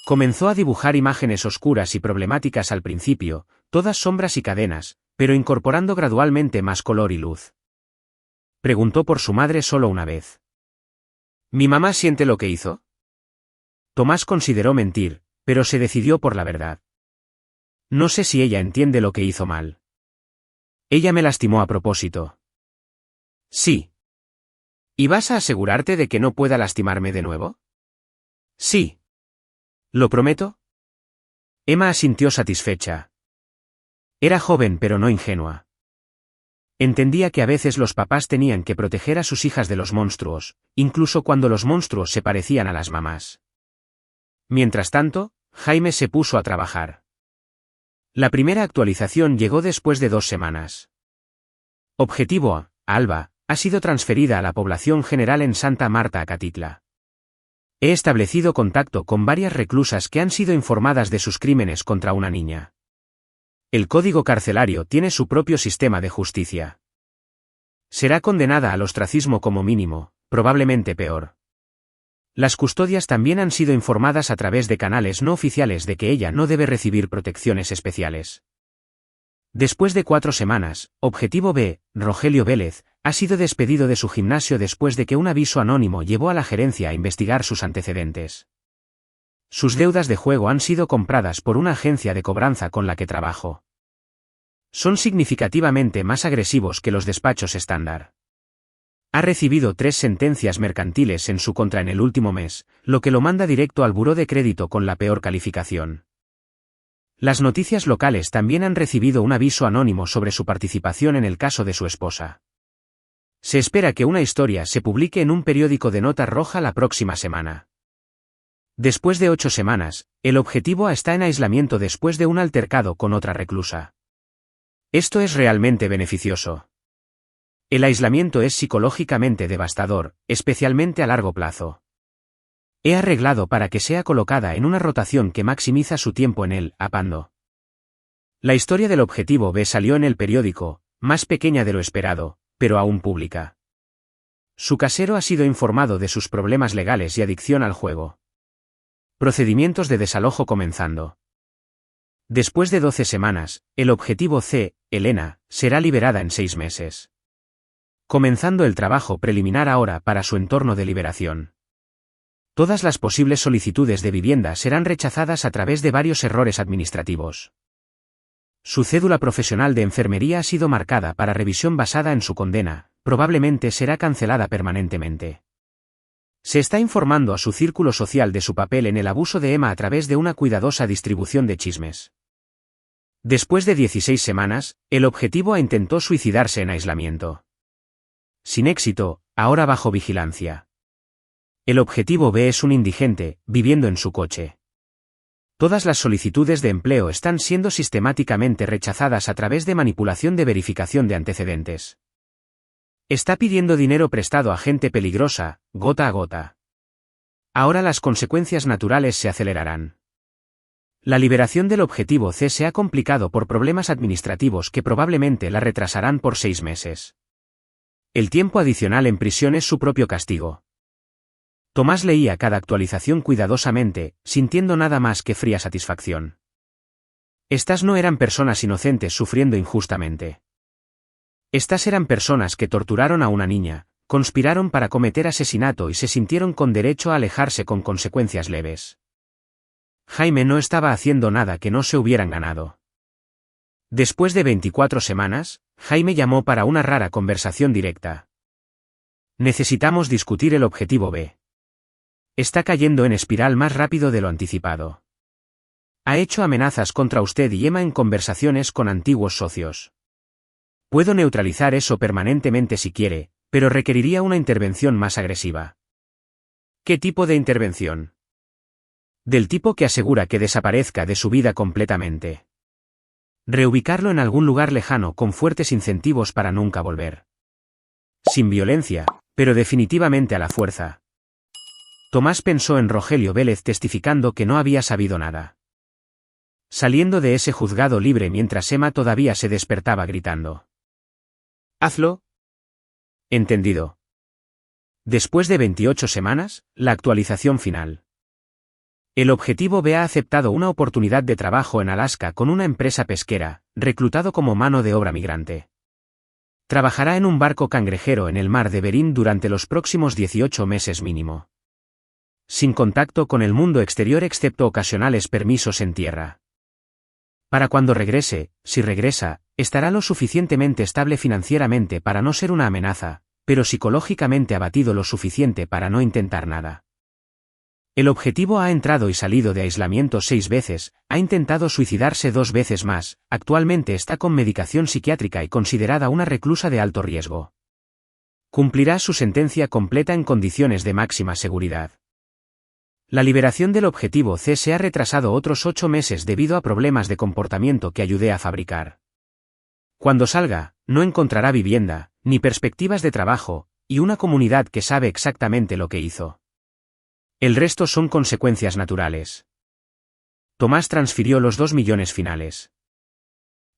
Comenzó a dibujar imágenes oscuras y problemáticas al principio, todas sombras y cadenas, pero incorporando gradualmente más color y luz. Preguntó por su madre solo una vez. ¿Mi mamá siente lo que hizo? Tomás consideró mentir, pero se decidió por la verdad. No sé si ella entiende lo que hizo mal. Ella me lastimó a propósito. Sí. ¿Y vas a asegurarte de que no pueda lastimarme de nuevo? Sí. ¿Lo prometo? Emma asintió satisfecha. Era joven pero no ingenua. Entendía que a veces los papás tenían que proteger a sus hijas de los monstruos, incluso cuando los monstruos se parecían a las mamás. Mientras tanto, Jaime se puso a trabajar. La primera actualización llegó después de 2 semanas. Objetivo A, Alba, ha sido transferida a la población general en Santa Marta, Acatitla. He establecido contacto con varias reclusas que han sido informadas de sus crímenes contra una niña. El código carcelario tiene su propio sistema de justicia. Será condenada al ostracismo como mínimo, probablemente peor. Las custodias también han sido informadas a través de canales no oficiales de que ella no debe recibir protecciones especiales. Después de 4 semanas, Objetivo B, Rogelio Vélez, ha sido despedido de su gimnasio después de que un aviso anónimo llevó a la gerencia a investigar sus antecedentes. Sus deudas de juego han sido compradas por una agencia de cobranza con la que trabajo. Son significativamente más agresivos que los despachos estándar. Ha recibido 3 sentencias mercantiles en su contra en el último mes, lo que lo manda directo al buró de crédito con la peor calificación. Las noticias locales también han recibido un aviso anónimo sobre su participación en el caso de su esposa. Se espera que una historia se publique en un periódico de nota roja la próxima semana. Después de 8 semanas, el Objetivo A está en aislamiento después de un altercado con otra reclusa. Esto es realmente beneficioso. El aislamiento es psicológicamente devastador, especialmente a largo plazo. He arreglado para que sea colocada en una rotación que maximiza su tiempo en el APANDO. La historia del Objetivo B salió en el periódico, más pequeña de lo esperado, pero aún pública. Su casero ha sido informado de sus problemas legales y adicción al juego. Procedimientos de desalojo comenzando. Después de 12 semanas, el Objetivo C, Elena, será liberada en 6 meses. Comenzando el trabajo preliminar ahora para su entorno de liberación. Todas las posibles solicitudes de vivienda serán rechazadas a través de varios errores administrativos. Su cédula profesional de enfermería ha sido marcada para revisión basada en su condena, probablemente será cancelada permanentemente. Se está informando a su círculo social de su papel en el abuso de Emma a través de una cuidadosa distribución de chismes. Después de 16 semanas, el Objetivo A intentó suicidarse en aislamiento. Sin éxito, ahora bajo vigilancia. El Objetivo B es un indigente, viviendo en su coche. Todas las solicitudes de empleo están siendo sistemáticamente rechazadas a través de manipulación de verificación de antecedentes. Está pidiendo dinero prestado a gente peligrosa, gota a gota. Ahora las consecuencias naturales se acelerarán. La liberación del Objetivo C se ha complicado por problemas administrativos que probablemente la retrasarán por 6 meses. El tiempo adicional en prisión es su propio castigo. Tomás leía cada actualización cuidadosamente, sintiendo nada más que fría satisfacción. Estas no eran personas inocentes sufriendo injustamente. Estas eran personas que torturaron a una niña, conspiraron para cometer asesinato y se sintieron con derecho a alejarse con consecuencias leves. Jaime no estaba haciendo nada que no se hubieran ganado. Después de 24 semanas, Jaime llamó para una rara conversación directa. Necesitamos discutir el Objetivo B. Está cayendo en espiral más rápido de lo anticipado. Ha hecho amenazas contra usted y Emma en conversaciones con antiguos socios. Puedo neutralizar eso permanentemente si quiere, pero requeriría una intervención más agresiva. ¿Qué tipo de intervención? Del tipo que asegura que desaparezca de su vida completamente. Reubicarlo en algún lugar lejano con fuertes incentivos para nunca volver. Sin violencia, pero definitivamente a la fuerza. Tomás pensó en Rogelio Vélez testificando que no había sabido nada. Saliendo de ese juzgado libre mientras Emma todavía se despertaba gritando. «Hazlo». Entendido. Después de 28 semanas, la actualización final. El Objetivo B ha aceptado una oportunidad de trabajo en Alaska con una empresa pesquera, reclutado como mano de obra migrante. Trabajará en un barco cangrejero en el mar de Bering durante los próximos 18 meses mínimo. Sin contacto con el mundo exterior excepto ocasionales permisos en tierra. Para cuando regrese, si regresa, estará lo suficientemente estable financieramente para no ser una amenaza, pero psicológicamente abatido lo suficiente para no intentar nada. El Objetivo ha entrado y salido de aislamiento 6 veces, ha intentado suicidarse 2 veces más, actualmente está con medicación psiquiátrica y considerada una reclusa de alto riesgo. Cumplirá su sentencia completa en condiciones de máxima seguridad. La liberación del Objetivo C se ha retrasado otros 8 meses debido a problemas de comportamiento que ayudé a fabricar. Cuando salga, no encontrará vivienda, ni perspectivas de trabajo, y una comunidad que sabe exactamente lo que hizo. El resto son consecuencias naturales. Tomás transfirió los 2 millones finales.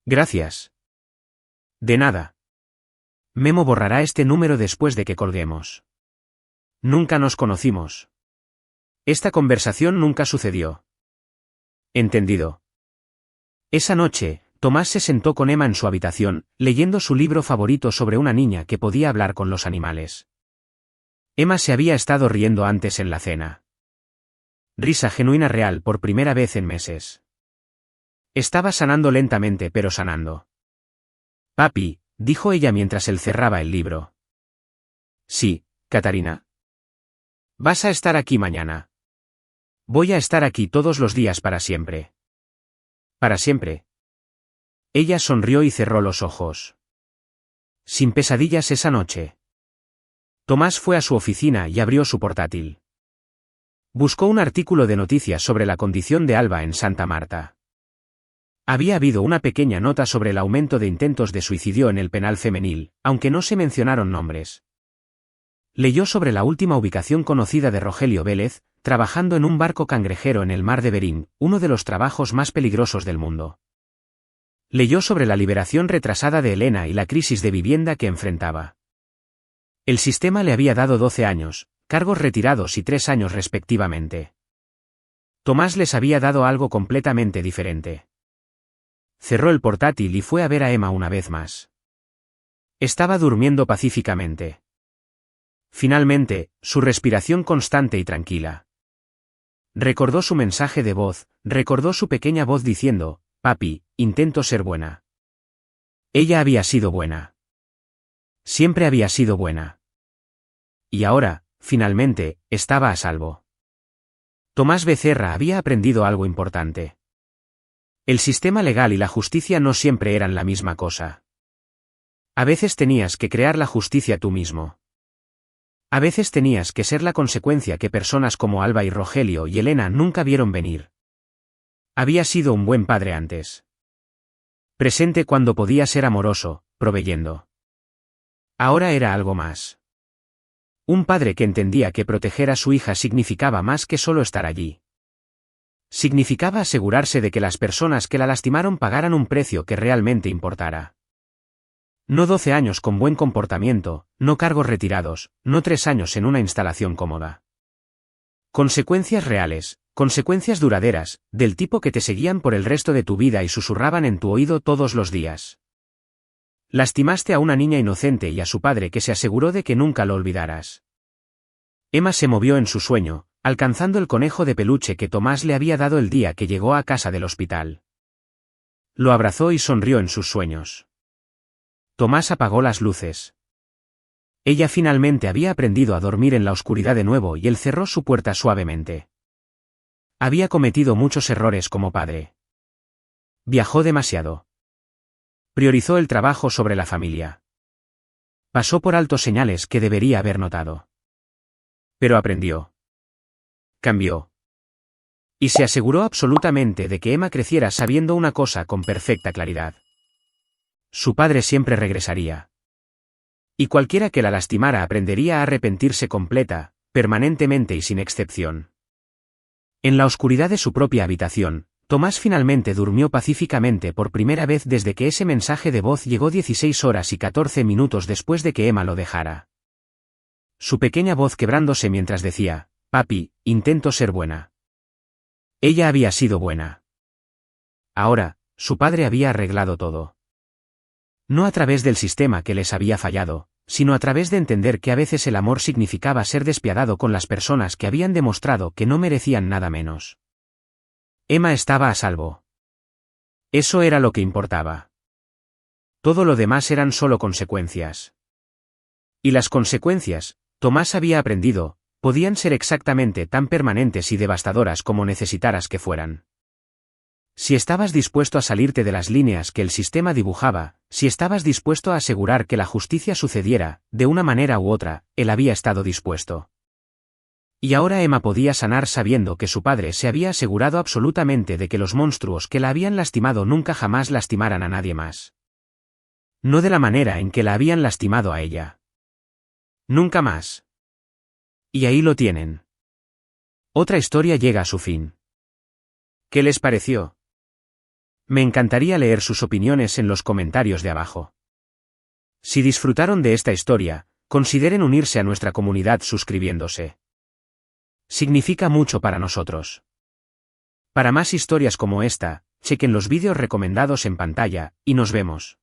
Gracias. De nada. Memo borrará este número después de que colguemos. Nunca nos conocimos. Esta conversación nunca sucedió. Entendido. Esa noche, Tomás se sentó con Emma en su habitación, leyendo su libro favorito sobre una niña que podía hablar con los animales. Emma se había estado riendo antes en la cena. Risa genuina real por primera vez en meses. Estaba sanando lentamente pero sanando. Papi, dijo ella mientras él cerraba el libro. Sí, Catarina. Vas a estar aquí mañana. Voy a estar aquí todos los días para siempre. Para siempre. Ella sonrió y cerró los ojos. Sin pesadillas esa noche. Tomás fue a su oficina y abrió su portátil. Buscó un artículo de noticias sobre la condición de Alba en Santa Marta. Había habido una pequeña nota sobre el aumento de intentos de suicidio en el penal femenil, aunque no se mencionaron nombres. Leyó sobre la última ubicación conocida de Rogelio Vélez, trabajando en un barco cangrejero en el mar de Bering, uno de los trabajos más peligrosos del mundo. Leyó sobre la liberación retrasada de Elena y la crisis de vivienda que enfrentaba. El sistema le había dado 12 años, cargos retirados y 3 años respectivamente. Tomás les había dado algo completamente diferente. Cerró el portátil y fue a ver a Emma una vez más. Estaba durmiendo pacíficamente. Finalmente, su respiración constante y tranquila. Recordó su mensaje de voz, recordó su pequeña voz diciendo, «Papi, intento ser buena». Ella había sido buena. Siempre había sido buena. Y ahora, finalmente, estaba a salvo. Tomás Becerra había aprendido algo importante. El sistema legal y la justicia no siempre eran la misma cosa. A veces tenías que crear la justicia tú mismo. A veces tenías que ser la consecuencia que personas como Alba y Rogelio y Elena nunca vieron venir. Había sido un buen padre antes. Presente cuando podía ser amoroso, proveyendo. Ahora era algo más. Un padre que entendía que proteger a su hija significaba más que solo estar allí. Significaba asegurarse de que las personas que la lastimaron pagaran un precio que realmente importara. No 12 años con buen comportamiento, no cargos retirados, no 3 años en una instalación cómoda. Consecuencias reales, consecuencias duraderas, del tipo que te seguían por el resto de tu vida y susurraban en tu oído todos los días. Lastimaste a una niña inocente y a su padre que se aseguró de que nunca lo olvidaras. Emma se movió en su sueño, alcanzando el conejo de peluche que Tomás le había dado el día que llegó a casa del hospital. Lo abrazó y sonrió en sus sueños. Tomás apagó las luces. Ella finalmente había aprendido a dormir en la oscuridad de nuevo y él cerró su puerta suavemente. Había cometido muchos errores como padre. Viajó demasiado. Priorizó el trabajo sobre la familia. Pasó por alto señales que debería haber notado. Pero aprendió. Cambió. Y se aseguró absolutamente de que Emma creciera sabiendo una cosa con perfecta claridad. Su padre siempre regresaría. Y cualquiera que la lastimara aprendería a arrepentirse completa, permanentemente y sin excepción. En la oscuridad de su propia habitación, Tomás finalmente durmió pacíficamente por primera vez desde que ese mensaje de voz llegó 16 horas y 14 minutos después de que Emma lo dejara. Su pequeña voz quebrándose mientras decía, «Papi, intento ser buena». Ella había sido buena. Ahora, su padre había arreglado todo. No a través del sistema que les había fallado, sino a través de entender que a veces el amor significaba ser despiadado con las personas que habían demostrado que no merecían nada menos. Emma estaba a salvo. Eso era lo que importaba. Todo lo demás eran solo consecuencias. Y las consecuencias, Tomás había aprendido, podían ser exactamente tan permanentes y devastadoras como necesitaras que fueran. Si estabas dispuesto a salirte de las líneas que el sistema dibujaba, si estabas dispuesto a asegurar que la justicia sucediera, de una manera u otra, él había estado dispuesto. Y ahora Emma podía sanar sabiendo que su padre se había asegurado absolutamente de que los monstruos que la habían lastimado nunca jamás lastimaran a nadie más. No de la manera en que la habían lastimado a ella. Nunca más. Y ahí lo tienen. Otra historia llega a su fin. ¿Qué les pareció? Me encantaría leer sus opiniones en los comentarios de abajo. Si disfrutaron de esta historia, consideren unirse a nuestra comunidad suscribiéndose. Significa mucho para nosotros. Para más historias como esta, chequen los vídeos recomendados en pantalla, y nos vemos.